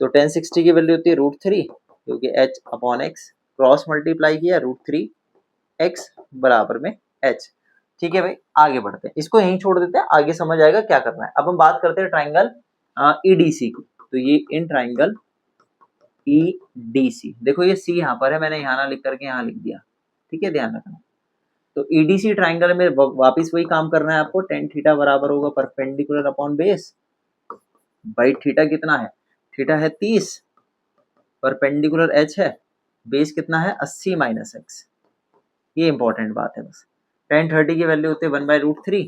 तो 10 60 की वैल्यू होती है √3, क्योंकि h upon x cross multiply किया √3 x बराबर में h। ठीक है भाई, आगे बढ़ते हैं, इसको यहीं छोड़ देते हैं, आगे समझ आएगा क्या करना है। अब हम बात करते हैं ट्राइंगल ईडीसी की। तो ये इन ट्राइंगल ईडीसी, देखो ये सी यहाँ पर है, मैंने यहाँ ना लिख करके यहाँ लिख दिया, ठीक है, ध्यान रखना। तो ईडीसी ट्राइंगल में वापिस वही काम करना है आपको, टेन थीटा बराबर होगा परपेंडिकुलर अपॉन बेस। भाई थीटा कितना है, थीटा है 30, परपेंडिकुलर एच है, बेस कितना है 80 माइनस एक्स। ये इंपॉर्टेंट बात है बस। टेन 30 की वैल्यू होते हैं 1/√3,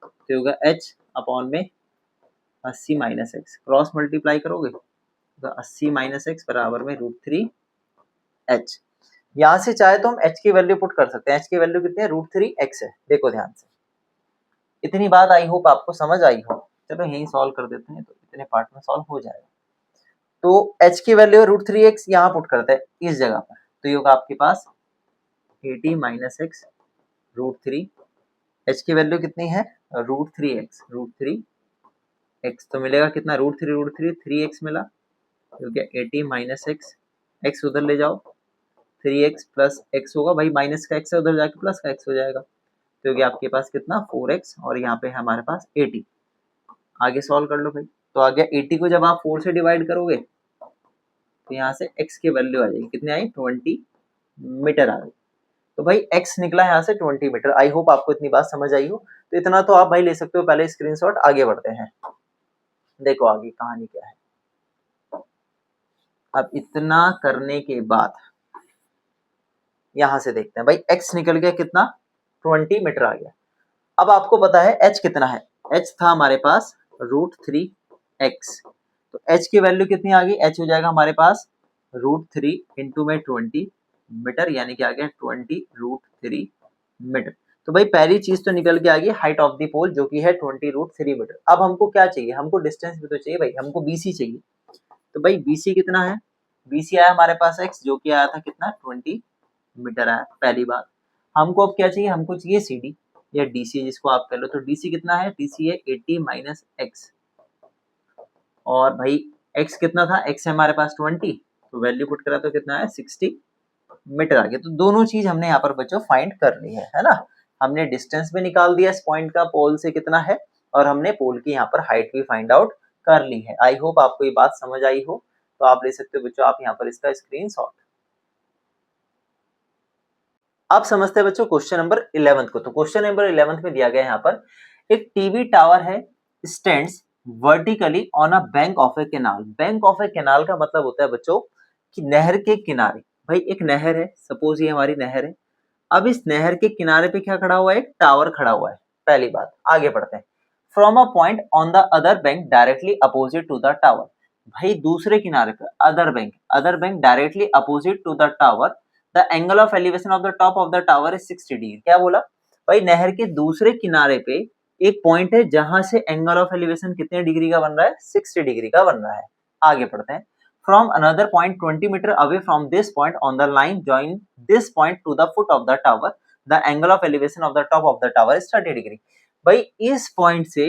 तो होगा एच अपॉन में 80 माइनस एक्स, क्रॉस मल्टीप्लाई करोगे तो 80 माइनस एक्स बराबर में √3 एच। यहाँ से चाहे तो हम एच की वैल्यू पुट कर सकते हैं, एच की वैल्यू कितनी है √3 एक्स है। देखो ध्यान से, इतनी बात आई होप आपको समझ आई हो। चलो यही सॉल्व कर देते हैं, तो इतने पार्ट में सॉल्व हो जाएगा। तो एच की वैल्यू √3 एक्स यहाँ पुट करते हैं इस जगह पर, तो ये होगा आपके पास 80 माइनस एक्स √3, एच की वैल्यू कितनी है √3 एक्स, √3 एक्स तो मिलेगा कितना, √3 3 एक्स मिला, क्योंकि 80 माइनस एक्स, एक्स उधर ले जाओ, 3x प्लस एक्स होगा, भाई माइनस का एक्स है उधर जाके प्लस का एक्स हो जाएगा, क्योंकि आपके पास कितना 4x और यहाँ पे है हमारे पास 80। आगे सॉल्व कर लो भाई, तो आ गया 80 को जब आप 4 से डिवाइड करोगे तो यहाँ से x की वैल्यू आ जाएगी, कितनी आई 20 मीटर आ गई। तो भाई x निकला यहाँ से 20 मीटर। आई होप आपको इतनी बात समझ आई हो। तो इतना तो आप भाई ले सकते हो, पहले स्क्रीनशॉट। आगे बढ़ते हैं, देखो आगे कहानी क्या है। अब इतना करने के बाद यहां से देखते हैं भाई, x निकल गया कितना 20 मीटर आ गया। अब आपको पता है h कितना है, h था हमारे पास √3 x, तो h की वैल्यू कितनी आ गई, h हो जाएगा हमारे पास √3 इंटू में 20 मीटर, यानी कि आ गया 20√3 मीटर। तो भाई पहली चीज तो निकल के आ गई हाइट ऑफ द पोल, जो कि है 20√3 मीटर। अब हमको क्या चाहिए, हमको डिस्टेंस भी तो चाहिए भाई, हमको BC चाहिए। तो भाई BC कितना है, BC आया हमारे पास x, जो कि आया था कितना 20 मीटर आया। पहली बात, हमको अब क्या चाहिए, हमको चाहिए CD या DC जिसको आप कह लो। तो DC कितना है, DC है 80 माइनस एक्स, और भाई x कितना था, x है हमारे पास 20, तो वैल्यू पुट करा तो कितना है 60 मीटर आ गया। तो दोनों चीज हमने यहाँ पर बच्चों फाइंड कर ली है ना। हमने डिस्टेंस भी निकाल दिया इस पॉइंट का पोल से कितना है, और हमने पोल की यहाँ पर हाइट भी फाइंड आउट कर ली है। आई होप आपको ये बात समझ आई हो। तो आप ले सकते हो बच्चों आप यहाँ पर इसका स्क्रीनशॉट। अब समझते हैं बच्चों क्वेश्चन नंबर 11 को। तो क्वेश्चन नंबर 11 में दिया गया यहाँ पर एक टीवी टावर है, stands vertically on a bank of A canal. Bank of A canal का मतलब होता है बच्चों कि नहर के किनारे। भाई एक नहर है, सपोज ये हमारी नहर है। अब इस नहर के किनारे पे क्या खड़ा हुआ है, एक टावर खड़ा हुआ है। पहली बात, आगे बढ़ते हैं। From a point on the other bank directly opposite to the tower. भाई दूसरे किनारे पे other bank directly opposite to the tower, the angle of elevation of the top of the tower is 60 degree. क्या बोला भाई, नहर के दूसरे किनारे पे एक पॉइंट है जहां से एंगल ऑफ एलिवेशन कितने डिग्री का बन रहा है, 60 डिग्री का बन रहा है। आगे पढ़ते हैं। From another point 20 meter away from this point on the line join this point to the foot of the tower, the angle of elevation of the top of the tower is 30 degree। भाई इस पॉइंट से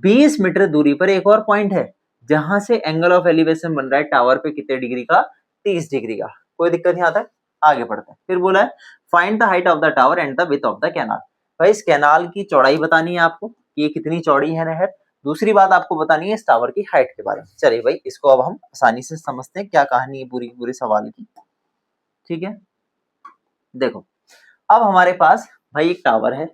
20 मीटर दूरी पर एक और पॉइंट है जहां से एंगल ऑफ एलिवेशन बन रहा है टावर पे कितने डिग्री का, 30 डिग्री का। कोई दिक्कत नहीं आता। आगे बढ़ते हैं। फिर बोला है find the height of the tower and the width of the canal. भाई इस कैनाल की चौड़ाई बतानी है आपको कि ये कितनी चौड़ी है नहर। दूसरी बात आपको बतानी है इस टावर की हाइट के बारे में। चलिए भाई इसको अब हम आसानी से समझते हैं क्या कहानी है पूरी सवाल की। ठीक है, देखो अब हमारे पास भाई एक टावर है।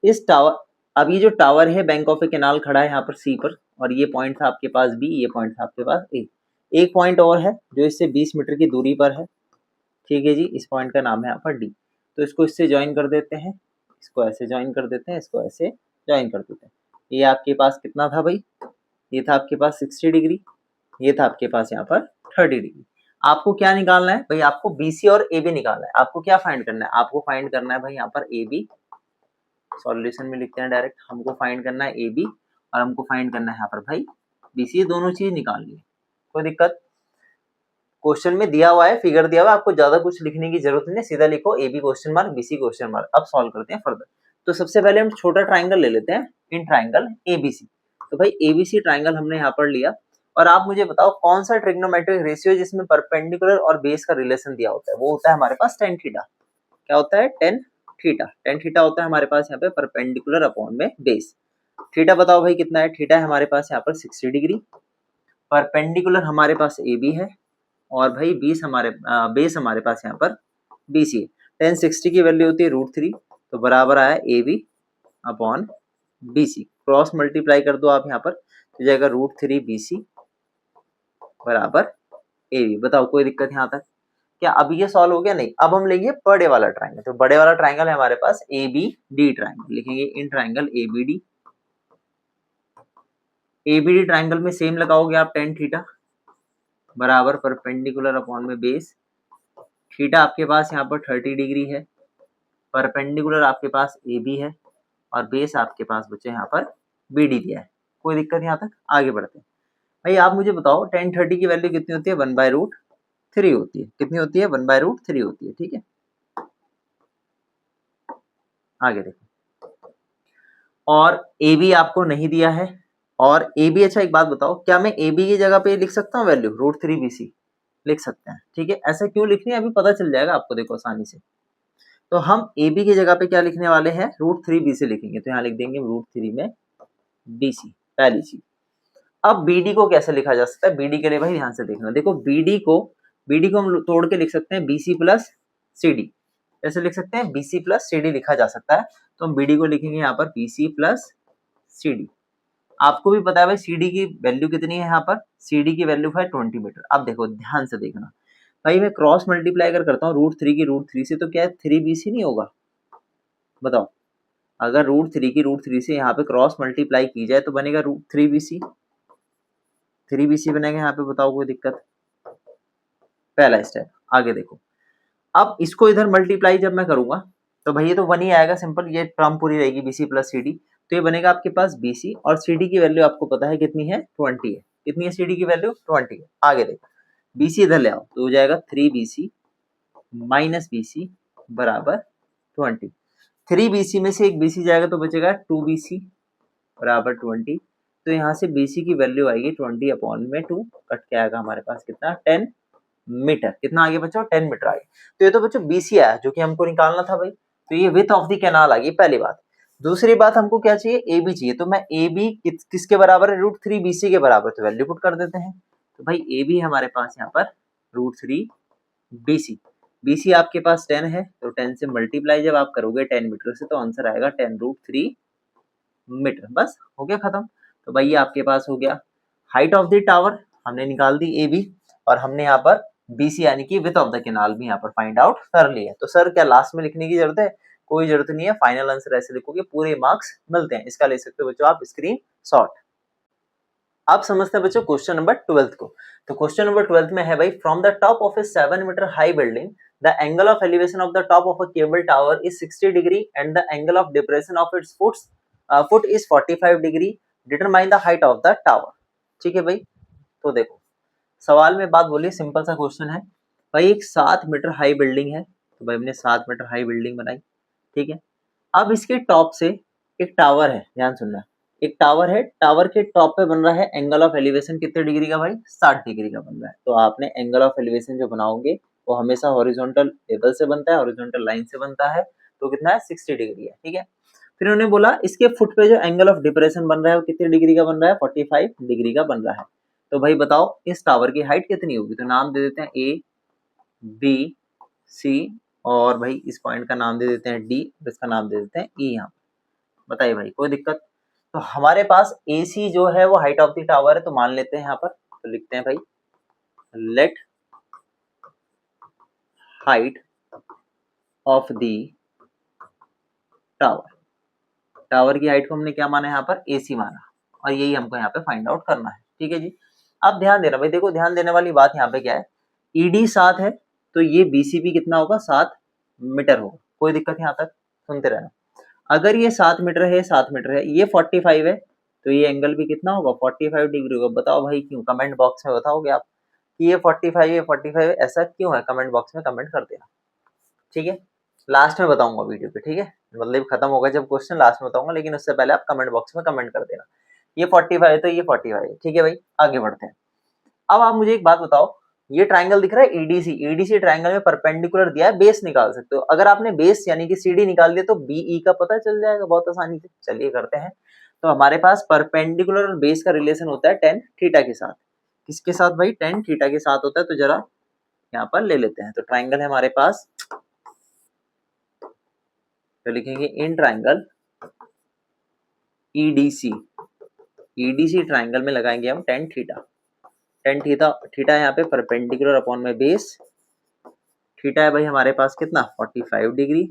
इस टावर, अब ये जो टावर है बैंक ऑफ ए कैनाल खड़ा है यहाँ पर सी पर, और ये पॉइंट था आपके पास बी, ये पॉइंट था आपके पास ए। एक पॉइंट और है जो इससे 20 मीटर की दूरी पर है। ठीक है जी, इस पॉइंट का नाम है यहाँ पर डी। तो इसको इससे ज्वाइन कर देते हैं, इसको ऐसे ज्वाइन कर देते हैं, इसको ऐसे ज्वाइन कर देते हैं। ये आपके पास कितना था भाई, ये था आपके पास 60 डिग्री, ये था आपके पास यहाँ पर 30 डिग्री। आपको क्या निकालना है भाई, आपको BC और AB निकालना है। आपको क्या फाइंड करना है, आपको फाइंड करना है भाई यहाँ पर AB। सॉल्यूशन में लिखते हैं डायरेक्ट, हमको फाइंड करना है AB और हमको फाइंड करना है यहाँ पर भाई BC। ये दोनों चीज निकालनी है, कोई दिक्कत। क्वेश्चन में दिया हुआ है, फिगर दिया हुआ है, आपको ज्यादा कुछ लिखने की जरूरत नहीं है, सीधा लिखो AB question mark BC question mark. अब सॉल्व करते हैं फर्दर। तो सबसे पहले हम छोटा ट्राइंगल ले लेते हैं, इन ट्राइंगल ABC। तो भाई ABC ट्राइंगल हमने यहाँ पर लिया, और आप मुझे बताओ कौन सा ट्रिग्नोमेट्रिक रेशियो जिसमें परपेंडिकुलर और बेस का रिलेशन दिया होता है, वो होता है हमारे पास tan थीटा। क्या होता है, tan थीटा, टेन थीटा होता है हमारे पास यहाँ पे परपेंडिकुलर अपॉन में बेस। थीटा बताओ भाई कितना है, थीटा है हमारे पास यहाँ पर 60 डिग्री, परपेंडिकुलर हमारे पास ए बी है, और भाई बेस हमारे पास यहाँ पर बी सी है। टेन 60 की वैल्यू होती है √3, तो बराबर आया A B upon B C. Cross multiply कर दो आप यहाँ पर, तो जाएगा √3 बी सी बराबर ए बी। बताओ कोई दिक्कत यहाँ तक? क्या अभी ये सॉल्व हो गया? नहीं। अब हम लेंगे बड़े वाला ट्राइंगल। तो बड़े वाला ट्राइंगल है हमारे पास ए बी डी ट्राइंगल, लिखेंगे in triangle A B D. A B D triangle में सेम लगाओगे आप टेन थीटा बराबर परपेंडिकुलर अपॉन में बेस। थीटा आपके पास यहाँ पर 30 डिग्री है, परपेंडिकुलर आपके पास ए बी है, और बेस आपके पास बचे यहाँ पर बी डी दिया है। कोई दिक्कत यहाँ तक? आगे बढ़ते हैं। भाई आप मुझे बताओ टेन 30 की वैल्यू कितनी होती है? 1/√3 होती है। कितनी होती है? 1/√3 होती है। ठीक है, आगे देखो। और ए बी आपको नहीं दिया है, और ए बी, अच्छा एक बात बताओ, क्या मैं ए बी की जगह पे लिख सकता हूँ वैल्यू √3 बी सी? लिख सकते हैं। ठीक है, ऐसा क्यों लिखनी है अभी पता चल जाएगा आपको, देखो आसानी से। तो हम ए बी की जगह पे क्या लिखने वाले हैं? √3 बी सी लिखेंगे। तो यहाँ लिख देंगे √3 में बी सी, पहली चीज। अब बी डी को कैसे लिखा जा सकता है? बी डी के लिए भाई ध्यान से देखना। देखो बी डी को हम तोड़ के लिख सकते हैं B C plus C D. ऐसे लिख सकते हैं B C plus C D लिखा जा सकता है। तो हम बी डी को लिखेंगे यहाँ पर B C plus C D. आपको भी पता है भाई सी डी की वैल्यू कितनी है यहाँ पर? सी डी की वैल्यू है 20 मीटर। अब देखो ध्यान से देखना भाई, मैं क्रॉस मल्टीप्लाई अगर करता हूँ √3 की √3 से, तो क्या 3 बी सी नहीं होगा? बताओ, अगर √3 की √3 से यहाँ पे क्रॉस मल्टीप्लाई की जाए तो बनेगा √3 बी सी, 3 बी सी बनेगा यहाँ पे। बताओ कोई दिक्कत? पहला स्टेप। आगे देखो, अब इसको इधर मल्टीप्लाई जब मैं करूंगा तो भाई ये तो 1 ही आएगा, सिंपल, ये टर्म पूरी रहेगी B C plus C D. तो ये बनेगा आपके पास बी सी, और सी डी की वैल्यू आपको पता है कितनी है? 20 है। कितनी है सी डी की वैल्यू? 20 है। आगे देखो, बी सी इधर ले आओ तो हो जाएगा 3 B C minus B C बराबर 20। 3 बी सी में से एक बी सी जाएगा तो बचेगा 2 बी सी बराबर 20। तो यहाँ से बी सी की वैल्यू आएगी 20 अपॉन में 2, कट के आएगा हमारे पास कितना? 10 मीटर। कितना आगे बचो? 10 मीटर आगे। तो ये तो बच्चों बीसी आया जो कि हमको निकालना था भाई। तो ये विथ ऑफ द कैनाल आ गई, पहली बात। दूसरी बात, हमको क्या चाहिए? ए बी चाहिए। तो मैं ए बी किसके बराबर है? √3 बीसी के बराबर। तो वैल्यू पुट कर देते हैं। तो भाई ए बी हमारे पास यहाँ पर √3 बीसी। बीसी आपके पास 10 है, तो 10 से मल्टीप्लाई जब आप करोगे 10 मीटर से, तो आंसर आएगा 10√3 मीटर। बस हो गया खत्म। तो भाई ये आपके पास हो गया हाइट ऑफ द टावर, हमने निकाल दी ए बी, और हमने यहाँ पर बीसी यानी कि विथ ऑफ द कैनाल भी यहाँ पर फाइंड आउट कर लिया। तो सर क्या लास्ट में लिखने की जरूरत है? कोई जरूरत नहीं है, फाइनल आंसर ऐसे लिखोगे पूरे मार्क्स मिलते हैं। इसका ले सकते हो बच्चों आप स्क्रीन शॉट। अब समझते हैं बच्चों क्वेश्चन नंबर 12 को। तो क्वेश्चन नंबर 12 में है भाई, from the top of a 7 metre high building the angle of elevation of the top of a cable tower is 60 degree and the angle of depression of its foot is 45 degree, determine the height of the tower. ठीक है भाई, तो देखो सवाल में बात बोलिए, सिंपल सा क्वेश्चन है भाई। एक 7 मीटर हाई बिल्डिंग है, तो भाई हमने 7 मीटर हाई बिल्डिंग बनाई। ठीक है, अब इसके टॉप से एक टावर है, ध्यान सुनना, एक टावर है, टावर के टॉप पे बन रहा है एंगल ऑफ एलिवेशन कितने डिग्री का भाई? 60 डिग्री का बन रहा है। तो आपने एंगल ऑफ एलिवेशन जो बनाओगे वो हमेशा हॉरिजॉन्टल लेवल से बनता है, हॉरिजॉन्टल लाइन से बनता है। तो कितना है? 60 डिग्री है। ठीक है, फिर उन्होंने बोला इसके फुट पे जो एंगल ऑफ डिप्रेशन बन रहा है वो कितने डिग्री का बन रहा है? 45 डिग्री का बन रहा है। तो भाई बताओ इस टावर की हाइट कितनी होगी? तो नाम दे देते हैं ए बी सी, और भाई इस पॉइंट का नाम दे देते हैं डी, और इसका नाम दे देते हैं ई। यहाँ बताइए भाई कोई दिक्कत? तो हमारे पास ए सी जो है वो हाइट ऑफ द टावर है, तो मान लेते हैं यहाँ पर। तो लिखते हैं भाई let height of the tower. Tower की हाइट को हमने क्या माना? यहाँ पर ए सी माना, और यही हमको यहाँ पे फाइंड आउट करना है। ठीक है जी, अब ध्यान देना भाई, देखो ध्यान देने वाली बात यहाँ पे क्या है, ईडी 7 है तो ये बीसीबी कितना होगा? 7 मीटर होगा। कोई दिक्कत यहाँ तक? सुनते रहना। अगर ये 7 मीटर है, 7 मीटर है, ये 45 है, तो ये एंगल भी कितना होगा? 45 डिग्री होगा। बताओ भाई क्यों? कमेंट बॉक्स में बताओगे आप कि ये 45 है, 45 है, ऐसा क्यों है? कमेंट बॉक्स में कमेंट कर देना। ठीक है, लास्ट में बताऊंगा वीडियो पे। ठीक है, मतलब खत्म होगा जब क्वेश्चन लास्ट में बताऊंगा, लेकिन उससे पहले आप कमेंट बॉक्स में कमेंट कर देना। ये 45 है तो ये 45 है। ठीक है भाई, आगे बढ़ते हैं। अब आप मुझे एक बात बताओ, ये ट्राइंगल दिख रहा है ईडीसी, ईडीसी ट्राइंगल में परपेंडिकुलर दिया है, बेस निकाल सकते हो। अगर आपने बेस यानी कि सीडी निकाल दिया तो बीई का पता चल जाएगा बहुत आसानी से। चलिए करते हैं। तो हमारे पास परपेंडिकुलर और बेस का रिलेशन होता है टेन थीटा के साथ। किसके साथ भाई? टेन थीटा के साथ होता है। तो जरा यहाँ पर ले लेते हैं। तो ट्राइंगल है हमारे पास, तो लिखेंगे in triangle EDC, EDC triangle में लगाएंगे हम tan theta. Tan theta, theta यहाँ पे परपेंडिकुलर अपॉन में बेस। थीटा है भाई हमारे पास कितना? 45 डिग्री।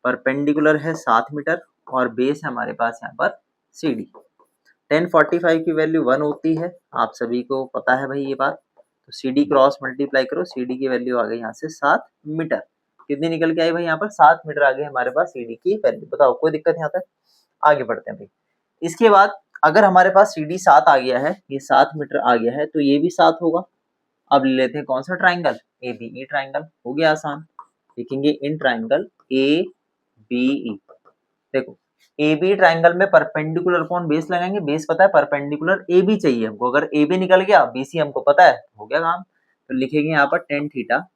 परपेंडिकुलर है 7 मीटर और बेस है हमारे पास यहाँ पर सी डी। 1045 की वैल्यू 1 होती है, आप सभी को पता है भाई ये बात। तो सी डी क्रॉस मल्टीप्लाई करो, सी डी की वैल्यू आ गई यहाँ से 7 मीटर। कितनी निकल के आई भाई? यहाँ पर 7 मीटर आ गई हमारे पास सी डी की वैल्यू। बताओ कोई दिक्कत यहाँ तक? आगे बढ़ते हैं भाई। इसके बाद अगर हमारे पास सी डी 7 आ गया है, ये 7 मीटर आ गया है, तो ये भी 7 होगा। अब ले लेते हैं कौन सा triangle? A B E triangle. हो गया आसान। लिखेंगे in triangle A B E. देखो ए बी ट्राइंगल में परपेंडिकुलर अपॉन बेस लगाएंगे। बेस पता है परपेंडिकुलर ए बी चाहिए हमको। अगर ए बी निकल गया, बी सी हमको पता है, हो गया काम। तो लिखेंगे यहाँ पर टेन थीटा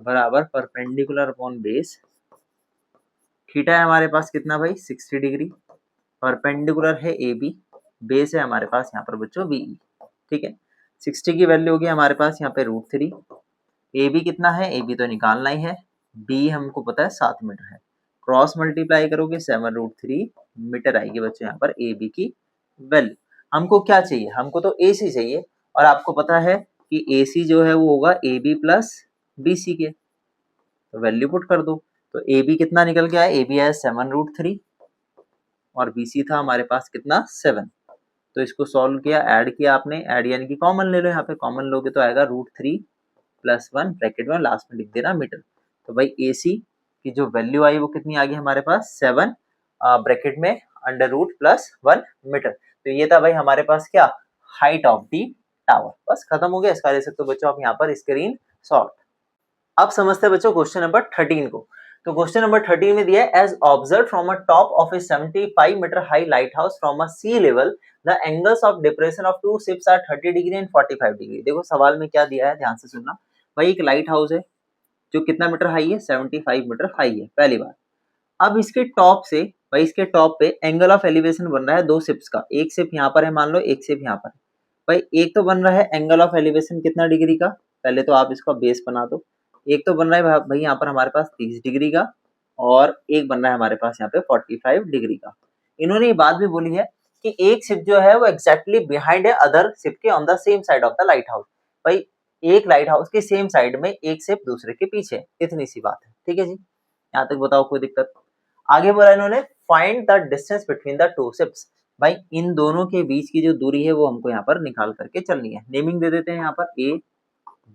बराबर परपेंडिकुलर अपॉन बेस। थीटा है हमारे पास कितना भाई? 60 डिग्री। परपेंडिकुलर है ए बी, बेस है हमारे पास यहाँ पर बच्चों बी। ठीक है, 60 की वैल्यू होगी हमारे पास यहाँ पे √3। ए बी कितना है? ए बी तो निकालना ही है। बी हमको पता है 7 मीटर है। क्रॉस मल्टीप्लाई करोगे 7√3 मीटर आएगी बच्चों यहाँ पर ए बी की वैल्यू। हमको क्या चाहिए? हमको तो ए सी चाहिए, और आपको पता है कि ए सी जो है वो होगा A B plus B C के। तो वैल्यू पुट कर दो। तो ए बी कितना निकल के आया? ए बी आया 7√3 और बी सी था हमारे पास कितना? 7। तो इसको सॉल्व किया, ऐड किया आपने, ऐड यानी कि कॉमन ले लो। यहाँ पे कॉमन लोगे तो आएगा √3 + 1 ब्रैकेट में लास्ट में लिख देना मीटर। तो भाई ए सी की जो वैल्यू आई वो कितनी आ गई हमारे पास? 7 ब्रैकेट में √√ +1 मीटर। तो ये था भाई हमारे पास क्या? Height of the tower. बस खत्म हो गया। इसका ले सकते हो बच्चों आप यहाँ पर स्क्रीन शॉट। अब समझते हैं बच्चों क्वेश्चन नंबर 13 को। तो क्वेश्चन नंबर 13 में दिया है, as observe from a top of a 75 metre high lighthouse from a sea level the angles of depression of two ships are 30 degree and 45 degree. देखो सवाल में क्या दिया है, ध्यान से सुनना भाई। एक लाइट हाउस है जो कितना मीटर हाई है? 75 मीटर हाई है, पहली बात। अब इसके टॉप से भाई, इसके टॉप पे एंगल ऑफ एलिवेशन बन रहा है दो शिप्स का। एक शिप यहाँ पर है मान लो, एक शिप यहाँ पर है। भाई एक तो बन रहा है एंगल ऑफ एलिवेशन कितना डिग्री का? पहले तो आप इसका बेस बना दो। एक तो बन रहा है भाई यहाँ पर हमारे पास 30 डिग्री का, और एक बन रहा है हमारे पास यहाँ पे 45 डिग्री का। इन्होंने ये बात भी बोली है कि एक शिप जो है वो एग्जैक्टली बिहाइंड है अदर शिप के on the same side of the light house. भाई एक लाइट हाउस के सेम साइड में एक शिप दूसरे के पीछे, इतनी सी बात है। ठीक है जी, यहाँ तक बताओ कोई दिक्कत? आगे बोला इन्होंने, find the distance between the two ships. भाई इन दोनों के बीच की जो दूरी है वो हमको यहाँ पर निकाल करके चलनी है। नेमिंग दे देते हैं यहाँ पर ए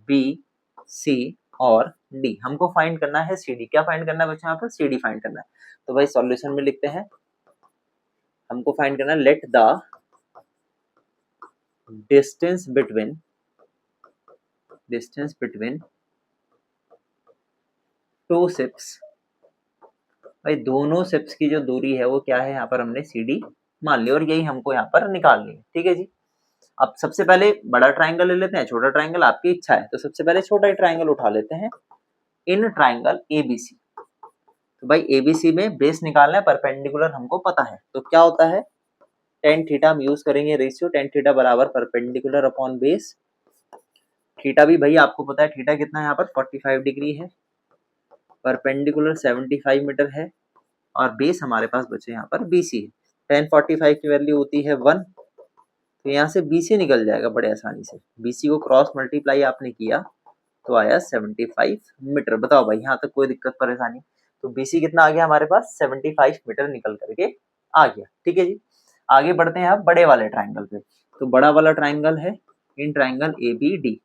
बी सी और डी। हमको फाइंड करना है सी डी। क्या फाइंड करना है बच्चों? यहाँ पर सी डी फाइंड करना है। तो भाई सॉल्यूशन में लिखते हैं, हमको फाइंड करना है let the distance between two ships. भाई दोनों शिप्स की जो दूरी है वो क्या है? यहाँ पर हमने सी डी मान ली, और यही हमको यहाँ पर निकालनी है। ठीक है जी। अब सबसे पहले बड़ा ट्राइंगल ले लेते हैं, छोटा ट्राइंगल आपकी इच्छा है। तो सबसे पहले छोटा ही ट्राइंगल उठा लेते हैं, इन ट्राइंगल एबीसी। तो भाई एबीसी में बेस निकालना है, परपेंडिकुलर हमको पता है। तो क्या होता है? टेन थीटा हम यूज करेंगे रेशियो, टेन थीटा बराबर परपेंडिकुलर अपॉन बेस। थीटा भी भाई आपको पता है, थीटा कितना है यहाँ पर? 45 डिग्री है। परपेंडिकुलर 75 मीटर है, और बेस हमारे पास बचे यहाँ पर बीसी है। 1045 की वैल्यू होती है 1। तो यहाँ से BC निकल जाएगा बड़े आसानी से। BC को क्रॉस मल्टीप्लाई आपने किया तो आया 75 मीटर। बताओ भाई यहाँ तक कोई दिक्कत परेशानी? तो BC कितना आ गया हमारे पास? 75 मीटर निकल करके आ गया। ठीक है जी, आगे बढ़ते हैं आप बड़े वाले ट्राइंगल पे। तो बड़ा वाला ट्राइंगल है इन ट्राइंगल ABD।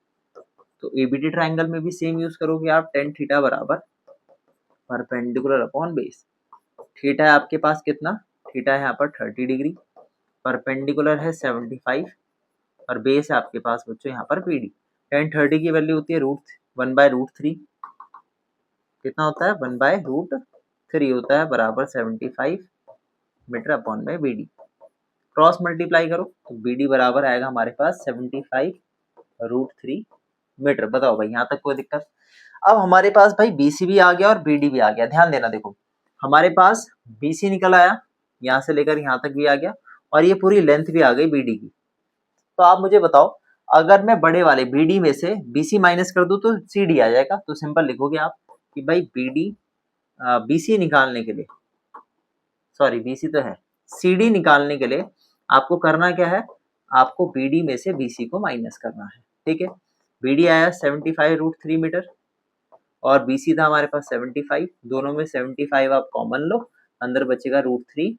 तो ABD ट्राइंगल में भी सेम यूज करोगे आप, टेन थीटा बराबर परपेंडिकुलर अपॉन बेस। थीटा है आपके पास कितना? थीटा है यहाँ पर 30 डिग्री, परपेंडिकुलर है 75, और बेस है आपके पास बच्चों यहाँ पर PD। 1030 की वैल्यू होती है √1/√3। कितना होता है? 1/√3 होता है, बराबर 75 metre upon BD। Cross multiply करो तो BD बराबर आएगा हमारे पास 75 √3 मीटर। बताओ भाई यहाँ तक कोई दिक्कत? अब हमारे पास भाई BC भी आ गया और BD भी आ गया। ध्यान देना, देखो हमारे पास BC निकल आया, यहाँ से लेकर यहाँ तक भी आ गया, और ये पूरी लेंथ भी आ गई BD की। तो आप मुझे बताओ, अगर मैं बड़े वाले BD में से BC माइनस कर दूं तो CD आ जाएगा। तो सिंपल लिखोगे आप कि भाई BC निकालने के लिए, सॉरी BC तो है, CD निकालने के लिए आपको करना क्या है, आपको BD में से BC को माइनस करना है। ठीक है, BD आया 75√3 मीटर और BC था हमारे पास 75, दोनों में 75 आप कॉमन लो, अंदर बचेगा √3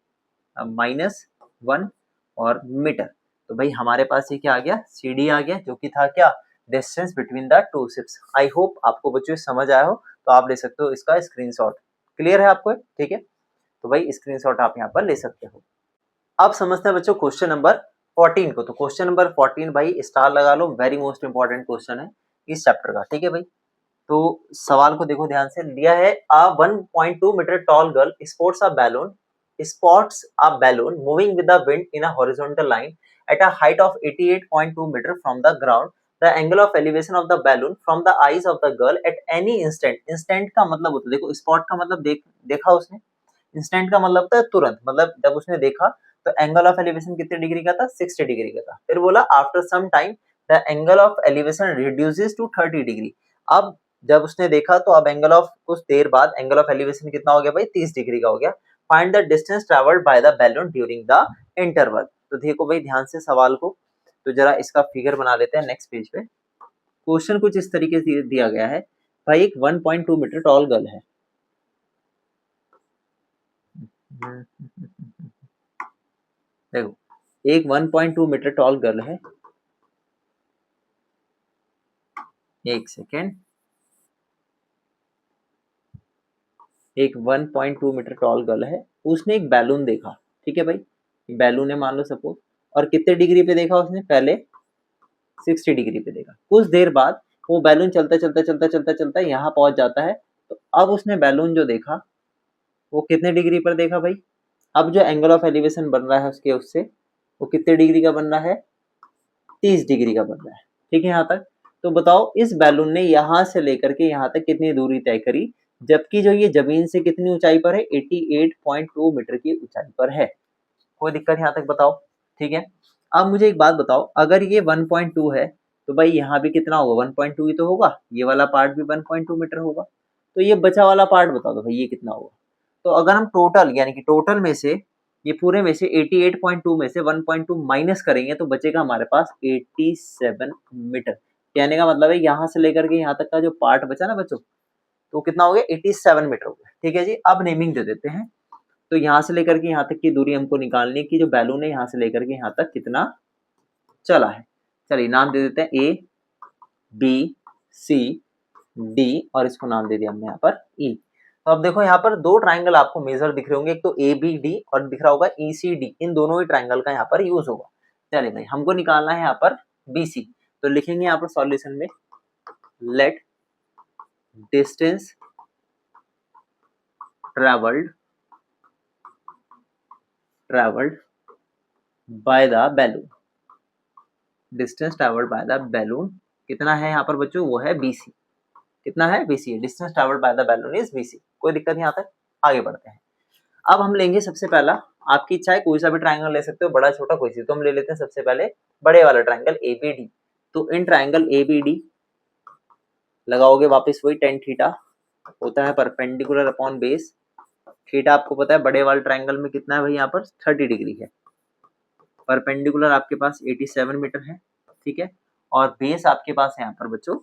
-1 और मीटर। तो भाई हमारे पास ये क्या आ गया, CD आ गया, जो कि था क्या, distance between the two ships. I hope आपको बच्चों समझ आया हो, तो आप ले सकते हो इसका स्क्रीनशॉट। क्लियर है आपको? ठीक है, तो भाई स्क्रीनशॉट आप यहाँ पर ले सकते हो। अब समझते हैं बच्चों क्वेश्चन नंबर 14 को। तो क्वेश्चन नंबर 14 भाई स्टार लगा लो, वेरी मोस्ट इंपॉर्टेंट क्वेश्चन है इस चैप्टर का। ठीक है भाई, तो सवाल को देखो ध्यान से, दिया है a 1.2 metre tall girl spots a balloon moving with the wind in a horizontal line at a height of 88.2 meter from the ground. The angle of elevation of the balloon from the eyes of the girl at any instant. instant का मतलब होता है, देखो spot का मतलब देखा उसने, इंस्टेंट का मतलब होता है तुरंत, मतलब जब उसने देखा तो एंगल ऑफ एलिवेशन कितने डिग्री का था, 60 डिग्री का था। फिर बोला after some time the angle of elevation reduces to 30 degree. अब जब उसने देखा तो अब एंगल ऑफ कुछ देर बाद एंगल ऑफ एलिवेशन कितना हो गया भाई, 30 डिग्री का हो गया। Find the distance travelled by the balloon during the interval. तो देखो भाई ध्यान से सवाल को, तो जरा इसका फिगर बना लेते हैं नेक्स्ट पेज पे। क्वेश्चन कुछ इस तरीके से दिया गया है भाई, एक 1.2 मीटर टॉल गर्ल है। देखो एक 1.2 मीटर टॉल गर्ल है, एक सेकेंड, एक 1.2 मीटर टॉल गर्ल है, उसने एक बैलून देखा। ठीक है भाई, बैलून है मान लो सपोज, और कितने डिग्री पे देखा उसने, पहले 60 डिग्री पे देखा। कुछ देर बाद वो बैलून चलता चलता चलता चलता चलता यहाँ पहुंच जाता है। तो अब उसने बैलून जो देखा वो कितने डिग्री पर देखा भाई, अब जो एंगल ऑफ एलिवेशन बन रहा है उसके उससे, वो कितने डिग्री का बन रहा है, 30 डिग्री का बन रहा है। ठीक है यहाँ तक? तो बताओ इस बैलून ने यहाँ से लेकर के यहाँ तक कितनी दूरी तय करी, जबकि जो ये जमीन से कितनी ऊंचाई पर है, 88.2 मीटर की ऊंचाई पर है। कोई दिक्कत यहाँ तक बताओ? ठीक है, अब मुझे एक बात बताओ, अगर ये 1.2 है तो भाई यहाँ भी कितना होगा, 1.2 ही तो होगा, ये वाला पार्ट भी 1.2 मीटर होगा। तो ये बचा वाला पार्ट बता दो भाई ये कितना होगा। तो अगर हम टोटल यानी कि टोटल में से, ये पूरे में से 88.2 में से 1.2 माइनस करेंगे तो बचेगा हमारे पास 87 मीटर। कहने का मतलब है यहाँ से लेकर के यहाँ तक का जो पार्ट बचा ना बच्चों, तो कितना हो गया, 87 मीटर हो गया। ठीक है जी, अब नेमिंग दे देते हैं। तो यहाँ से लेकर के यहाँ तक की दूरी हमको निकालनी है कि जो बैलून है यहाँ से लेकर के यहाँ तक कितना चला है। चलिए नाम दे देते हैं A B C D और इसको नाम दे दिया हमने यहाँ पर E। तो अब देखो यहाँ पर दो ट्राइंगल आपको मेजर दिख रहे होंगे, एक तो ABD और दिख रहा होगा ECD। इन दोनों ही ट्राइंगल का यहाँ पर यूज होगा। चलिए भाई हमको निकालना है यहाँ पर BC। तो लिखेंगे यहाँ पर सॉल्यूशन में, let distance travelled by the balloon, distance travelled by the balloon कितना है यहाँ पर बच्चों, वो है BC। कितना है, BC है, distance travelled by the balloon is BC। कोई दिक्कत यहाँ तक? आगे बढ़ते हैं। अब हम लेंगे सबसे पहला, आपकी इच्छा है कोई सा भी ट्राइंगल ले सकते हो, बड़ा छोटा कोई सी, तो हम ले लेते हैं सबसे पहले बड़े वाला ट्राइंगल ABD। तो इन ट्राइंगल ABD लगाओगे वापस वही tan थीटा होता है परपेंडिकुलर अपॉन बेस। थीटा आपको पता है बड़े वाले ट्राइंगल में कितना है भाई, यहाँ पर 30 डिग्री है। परपेंडिकुलर आपके पास 87 मीटर है। ठीक है, और बेस आपके पास है यहाँ पर बच्चों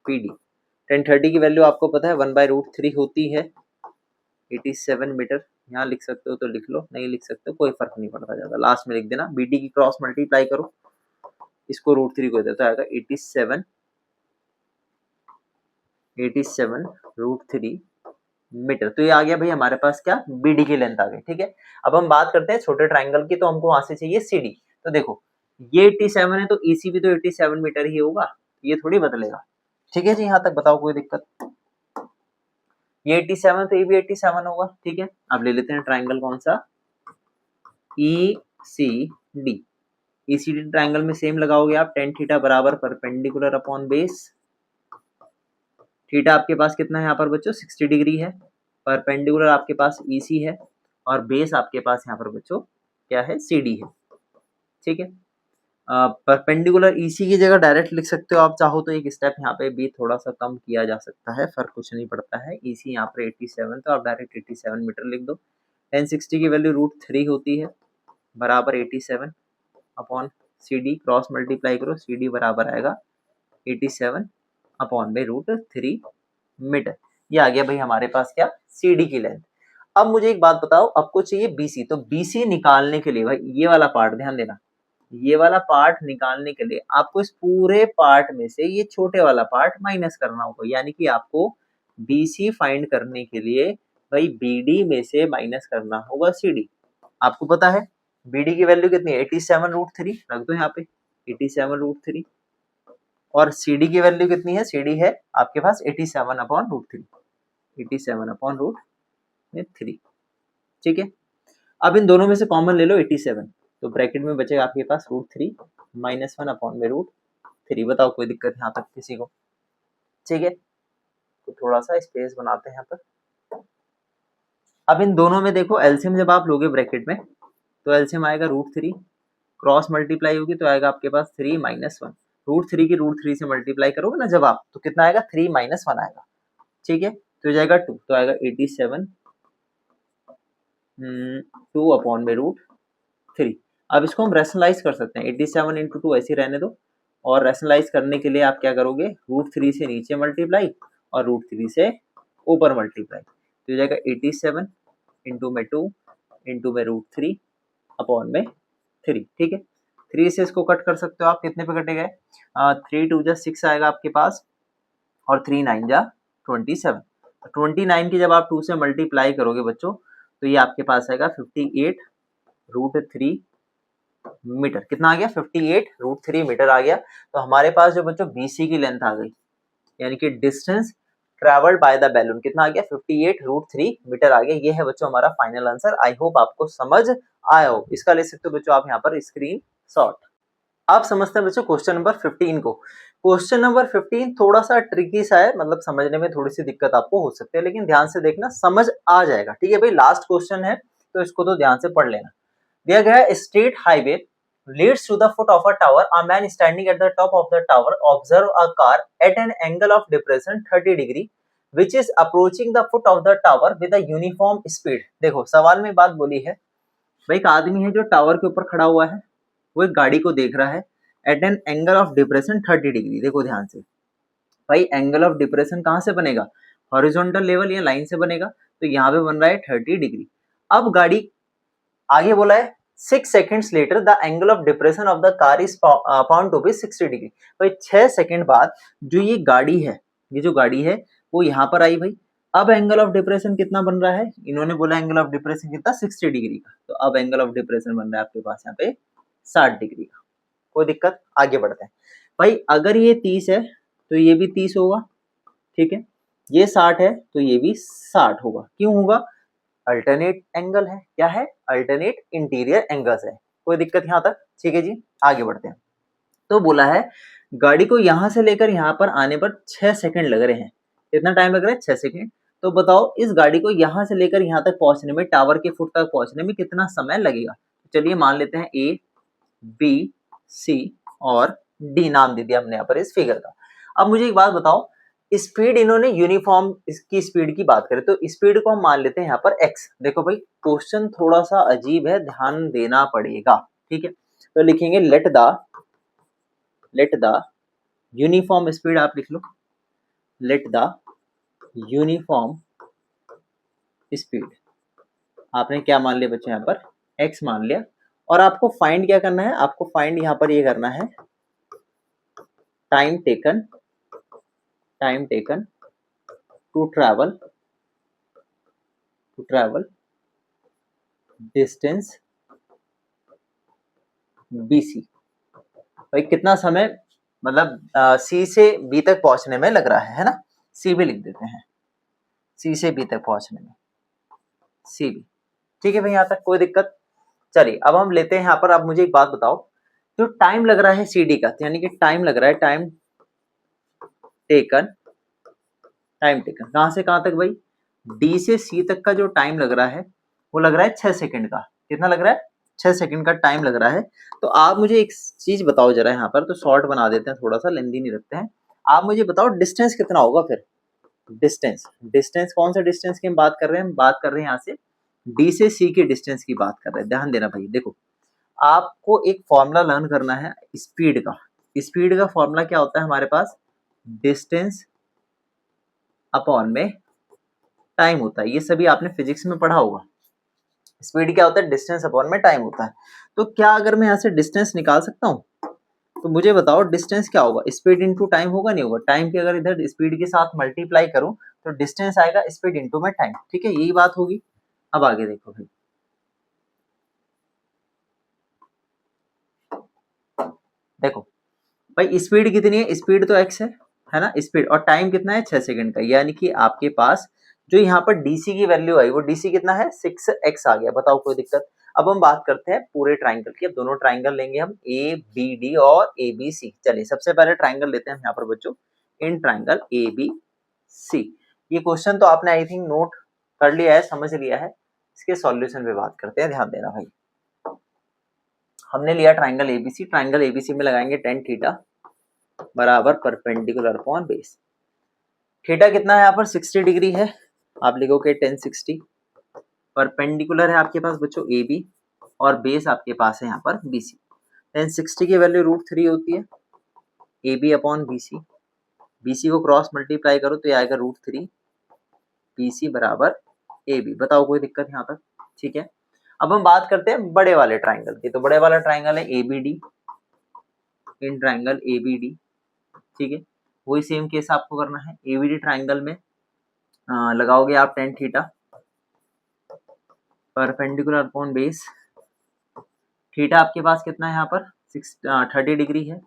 PD। tan 30 की वैल्यू आपको पता है 1/√3 होती है, 87 मीटर। यहाँ लिख सकते हो तो लिख लो, नहीं लिख सकते हो कोई फर्क नहीं पड़ता ज्यादा, लास्ट में लिख देना। BD की क्रॉस मल्टीप्लाई करो, इसको √3 को देता है 87 √3 मीटर। तो ये आ गया भाई हमारे पास क्या, BD की लेंथ आ गई। ठीक है, अब हम बात करते हैं छोटे ट्राइंगल की, तो हमको वहां से चाहिए CD। तो देखो ये 87 है तो EC भी तो 87 मीटर ही होगा, ये थोड़ी बदलेगा। ठीक है जी, यहाँ तक बताओ कोई दिक्कत? ये 87 तो ये भी 87 होगा। ठीक है, अब ले लेते हैं ट्राइंगल कौन सा, ECD। ईसीडी ट्राइंगल में सेम लगाओगे आप, टेन थीटा बराबर परपेंडिकुलर अपॉन बेस। थीटा आपके पास कितना है यहाँ पर बच्चों, 60 डिग्री है। परपेंडिकुलर आपके पास ईसी है और बेस आपके पास यहाँ पर बच्चों क्या है, सीडी है। ठीक है, परपेंडिकुलर ईसी की जगह डायरेक्ट लिख सकते हो आप चाहो तो, एक स्टेप यहाँ पे भी थोड़ा सा कम किया जा सकता है, फर्क कुछ नहीं पड़ता है। ईसी यहाँ पर 87 तो आप डायरेक्ट 87 मीटर लिख दो। 1060 की वैल्यू √3 होती है बराबर 87 अपॉन CD, क्रॉस मल्टीप्लाई करो, CD बराबर आएगा 87 अपॉन में √3 मीटर। ये आ गया भाई हमारे पास क्या, CD की लेंथ। अब मुझे एक बात बताओ, आपको चाहिए BC, तो BC निकालने के लिए भाई ये वाला पार्ट ध्यान देना, ये वाला पार्ट निकालने के लिए आपको इस पूरे पार्ट में से ये छोटे वाला पार्ट माइनस करना होगा, यानी कि आपको BC फाइंड करने के लिए भाई BD में से माइनस करना होगा CD। आपको पता है BD की वैल्यू कितनी है, 87√3, रख दो यहाँ पे 87√3, और CD की वैल्यू कितनी है, CD है आपके पास 87/√3, 87/√3। ठीक है, अब इन दोनों में से कॉमन ले लो 87, तो ब्रैकेट में बचेगा आपके पास √3 -1/√3। बताओ कोई दिक्कत यहाँ तक किसी को? ठीक है, तो थोड़ा सा स्पेस बनाते हैं यहाँ पर। अब इन दोनों में देखो एलसीएम जब आप लोगे ब्रैकेट में, तो एलसीएम आएगा √3, क्रॉस मल्टीप्लाई होगी तो आएगा आपके पास 3 - 1। √3 की √3 से मल्टीप्लाई करोगे ना जब आप, तो कितना आएगा, 3 - 1 आएगा। ठीक है, तो जाएगा 2, तो आएगा 87 2 अपॉन में √3। अब इसको हम रैशनलाइज कर सकते हैं, 87 × 2 ऐसे रहने दो, और रैशनलाइज करने के लिए आप क्या करोगे, √3 से नीचे मल्टीप्लाई और √3 से ऊपर मल्टीप्लाई, तो जाएगा 87 इंटू में 2 इंटू में √3 अपॉन में 3। ठीक है, 3 से इसको कट कर सकते हो आप, कितने पे कटेगा, 3 2 जा 6 आएगा आपके पास, और 3 9 जा 27। 29 की जब आप 2 से मल्टीप्लाई करोगे बच्चों, तो ये आपके पास आएगा 58√3 मीटर। कितना आ गया, 58√3 मीटर आ गया। तो हमारे पास जो बच्चों BC की लेंथ आ गई, यानी कि distance travelled by the balloon, कितना आ गया, 58√3 मीटर आ गया। ये है बच्चों हमारा फाइनल आंसर। आई होप आपको समझ आया हो। इसका ले सकते हो बच्चों आप यहाँ पर स्क्रीन शॉट। आप समझते हैं बच्चों क्वेश्चन नंबर 15 को। क्वेश्चन नंबर 15 थोड़ा सा ट्रिकी सा है, मतलब समझने में थोड़ी सी दिक्कत आपको हो सकती है, लेकिन ध्यान से देखना, समझ आ जाएगा। ठीक है भाई, लास्ट क्वेश्चन है तो इसको तो ध्यान से पढ़ लेना। दिया गया है, straight highway leads to the foot of a tower. A man standing at the top of the tower observe a car at an angle of depression 30 degree which is approaching the foot of the tower with a uniform speed. देखो सवाल में बात बोली है भाई, एक आदमी है जो टावर के ऊपर खड़ा हुआ है, वो एक गाड़ी को देख रहा है at an angle of depression 30 degree. देखो ध्यान से भाई, एंगल ऑफ डिप्रेशन कहाँ से बनेगा, हॉरिजॉन्टल लेवल या लाइन से बनेगा, तो यहाँ पे बन रहा है 30 डिग्री। अब गाड़ी आगे बोला है 6 seconds later the angle of depression of the car is found to be 60 degree. भाई 6 सेकंड बाद जो ये गाड़ी है, ये जो गाड़ी है वो यहाँ पर आई भाई। अब एंगल ऑफ डिप्रेशन कितना बन रहा है, इन्होंने बोला एंगल ऑफ डिप्रेशन कितना, 60 डिग्री का, तो अब एंगल ऑफ डिप्रेशन बन रहा है आपके पास यहाँ पे 60 डिग्री का। कोई दिक्कत, आगे बढ़ते हैं भाई। अगर ये 30 है तो ये भी 30 होगा, ठीक है, ये 60 है तो ये भी 60 होगा। क्यों होगा, अल्टरनेट एंगल है, क्या है, अल्टरनेट इंटीरियर एंगल्स है। कोई दिक्कत यहाँ तक, ठीक है जी, आगे बढ़ते हैं। तो बोला है गाड़ी को यहां से लेकर यहाँ पर आने पर 6 सेकंड लग रहे हैं। कितना टाइम लग रहा है, 6 सेकंड। तो बताओ इस गाड़ी को यहां से लेकर यहाँ तक पहुंचने में, टावर के फुट तक पहुंचने में कितना समय लगेगा। चलिए मान लेते हैं A, B, C और D नाम दे दिया हमने यहाँ पर इस फिगर का। अब मुझे एक बात बताओ, स्पीड इन्होंने यूनिफॉर्म इसकी स्पीड की बात करें तो स्पीड को हम मान लेते हैं यहाँ पर x। देखो भाई क्वेश्चन थोड़ा सा अजीब है, ध्यान देना पड़ेगा, ठीक है। तो लिखेंगे लेट द यूनिफॉर्म स्पीड, आप लिख लो लेट द यूनिफॉर्म स्पीड। आपने क्या मान लिया बच्चे, यहाँ पर x मान लिया। और आपको फाइंड क्या करना है, आपको फाइंड यहाँ पर ये करना है time taken to travel distance BC। भाई कितना समय, मतलब C से B तक पहुंचने में लग रहा है ना, C भी लिख देते हैं, C से B तक पहुंचने में CB। ठीक है भाई, यहाँ तक कोई दिक्कत। चलिए अब हम लेते हैं यहाँ पर। अब मुझे एक बात बताओ, जो टाइम लग रहा है CD का, यानी कि टाइम लग रहा है, टाइम टेकन, कहां से कहां तक भाई, D से C तक का जो टाइम लग रहा है वो लग रहा है 6 सेकंड का। कितना लग रहा है? 6 सेकंड का टाइम लग रहा है। तो आप मुझे एक चीज बताओ जरा, यहाँ पर तो शॉर्ट बना देते हैं, थोड़ा सा लेंदी नहीं रखते हैं। आप मुझे बताओ डिस्टेंस कितना होगा फिर। डिस्टेंस कौन सा डिस्टेंस की हम बात कर रहे हैं? हम बात कर रहे हैं यहाँ से D से C के डिस्टेंस की बात कर रहे हैं। ध्यान देना भाई, देखो आपको एक फॉर्मूला लर्न करना है स्पीड का। स्पीड का फॉर्मूला क्या होता है हमारे पास? डिस्टेंस अपॉन में टाइम होता है। ये सभी आपने फिजिक्स में पढ़ा होगा। स्पीड क्या होता है? डिस्टेंस अपॉन में टाइम होता है। तो क्या अगर मैं यहाँ से डिस्टेंस निकाल सकता हूँ? तो मुझे बताओ डिस्टेंस क्या होगा? स्पीड इंटू टाइम होगा, नहीं होगा? टाइम की अगर इधर स्पीड के साथ मल्टीप्लाई करूं तो डिस्टेंस आएगा स्पीड इंटू में टाइम। ठीक है, यही बात होगी। अब आगे देखो भाई, देखो भाई स्पीड कितनी है? स्पीड तो x है ना स्पीड, और टाइम कितना है? 6 सेकंड का। यानी कि आपके पास जो यहाँ पर डीसी की वैल्यू आई वो डीसी कितना है? 6x आ गया। बताओ कोई दिक्कत? अब हम बात करते हैं पूरे ट्राइंगल की। अब दोनों ट्राइंगल लेंगे हम, ए बी डी और ए बी सी। चलिए सबसे पहले ट्राइंगल लेते हैं हम यहाँ पर बच्चों, इन ट्राइंगल ए बी सी। ये क्वेश्चन तो आपने आई थिंक नोट कर लिया है, समझ लिया है। इसके सॉल्यूशन पे बात करते हैं, ध्यान देना भाई। हमने लिया ट्राइंगल एबीसी, ट्राइंगल एबीसी में लगाएंगे tan थीटा बराबर परपेंडिकुलर अपॉन बेस। थीटा कितना है यहाँ पर? 60 डिग्री है। आप लिखोगे tan 60। परपेंडिकुलर है आपके पास बच्चों ए बी, और बेस आपके पास है यहाँ पर बी सी। tan 60 की वैल्यू √3 होती है, A B upon B C. B C को क्रॉस मल्टीप्लाई करो तो ये आएगा √3 बी सी बराबर ए बी। बताओ कोई दिक्कत यहाँ तक? ठीक है, अब हम बात करते हैं बड़े वाले ट्राइंगल की। तो बड़े वाला ट्राइंगल है A B D, in triangle A B D. ठीक है, वही सेम केस आपको करना है। एबीडी ट्राइंगल में लगाओगे आप tan theta perpendicular upon base. Theta आपके पास कितना है यहाँ पर? 30 डिग्री है।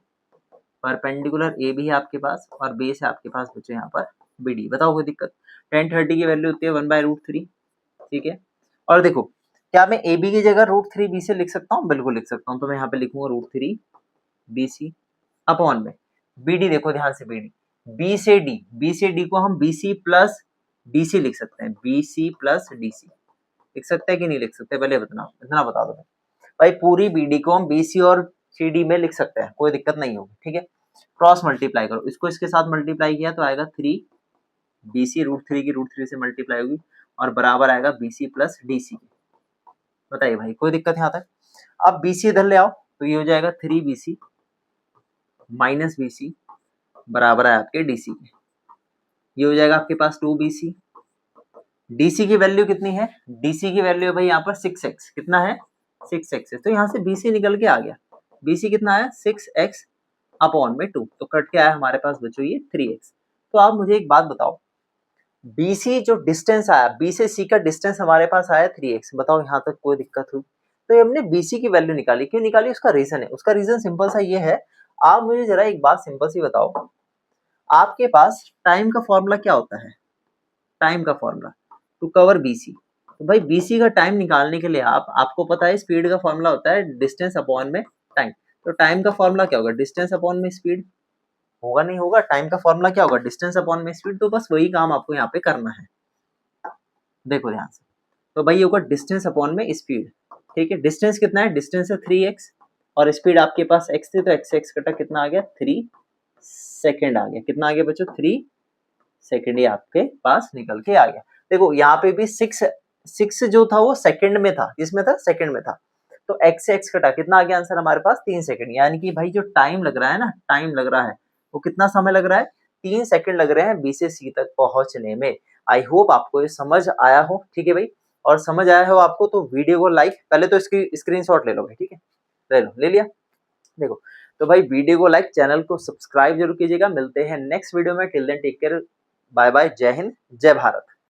परपेंडिकुलर ए भी है आपके पास, और बेस है आपके पास बच्चों यहाँ पर बी डी। बताओ कोई दिक्कत? tan 30 की वैल्यू होती है 1/√3। ठीक है, और देखो क्या मैं ए बी की जगह √3 बी से लिख सकता हूँ? बिल्कुल लिख सकता हूँ। तो मैं यहाँ पे लिखूंगा √3 बी सी अपॉन में बी डी। देखो ध्यान से, बी डी, बी से डी को हम B C plus D C लिख सकते हैं। B C plus D C लिख सकते हैं कि नहीं लिख सकते? पहले बताना, इतना बता दो भाई। पूरी बी डी को हम बी सी और सी डी में लिख सकते हैं, कोई दिक्कत नहीं होगी। ठीक है, क्रॉस मल्टीप्लाई करो, इसको इसके साथ मल्टीप्लाई किया तो आएगा 3 बी सी, √3 की √3 से मल्टीप्लाई होगी, और बराबर आएगा B C plus D C. बताइए भाई कोई दिक्कत यहाँ तक? अब बी सी इधर ले आओ तो ये हो जाएगा 3 B C minus B C बराबर है आपके डी सी के। ये हो जाएगा आपके पास 2 बी सी। डीसी की वैल्यू कितनी है? डीसी की वैल्यू है भाई यहाँ पर 6x। कितना है? 6x है। तो यहाँ से बीसी निकल के आ गया। बीसी कितना है? 6x अपॉन में 2। तो कट के आया हमारे पास बच्चों ये 3x। तो आप मुझे एक बात बताओ, बीसी जो डिस्टेंस आया, बी से सी का डिस्टेंस हमारे पास आया 3x। बताओ यहाँ तक कोई दिक्कत हुई? तो ये हमने बीसी की वैल्यू निकाली। क्यों निकाली? उसका रीजन है। उसका रीजन सिंपल सा ये है, आप मुझे जरा एक बात सिंपल सी बताओ, आपके पास टाइम का फॉर्मूला क्या होता है? टाइम का फॉर्मूला टू कवर बीसी। तो भाई बीसी का टाइम निकालने के लिए आपको पता है स्पीड का फॉर्मूला होता है डिस्टेंस अपॉन में टाइम। तो टाइम का फॉर्मूला क्या होगा? डिस्टेंस अपॉन में स्पीड। होगा नहीं होगा? टाइम का फॉर्मूला क्या होगा? डिस्टेंस अपॉन में स्पीड। तो बस वही काम आपको यहाँ पे करना है। देखो ध्यान से, तो भाई होगा डिस्टेंस अपॉन में स्पीड। ठीक है, डिस्टेंस कितना है? डिस्टेंस है 3x, और स्पीड आपके पास x थी, तो x से x कटा कितना आ गया? 3 सेकेंड आ गया। कितना आ गया बच्चों? 3 सेकेंड। ये आपके पास निकल के आ गया। देखो यहाँ पे भी 6 जो था वो सेकंड में था, इसमें था सेकंड में था। तो x से x कटा कितना आ गया आंसर हमारे पास? 3 सेकंड। यानी कि भाई जो टाइम लग रहा है ना, टाइम लग रहा है वो कितना समय लग रहा है? 3 सेकंड लग रहे हैं बी से सी तक पहुंचने में। आई होप आपको ये समझ आया हो। ठीक है भाई, और समझ आया हो आपको तो वीडियो को लाइक, पहले तो इसकी स्क्रीनशॉट ले लो भाई। ठीक है, ले लो, ले लिया? देखो तो भाई वीडियो को लाइक, चैनल को सब्सक्राइब जरूर कीजिएगा। मिलते हैं नेक्स्ट वीडियो में। Till then take care, bye bye, जय हिंद, जय भारत।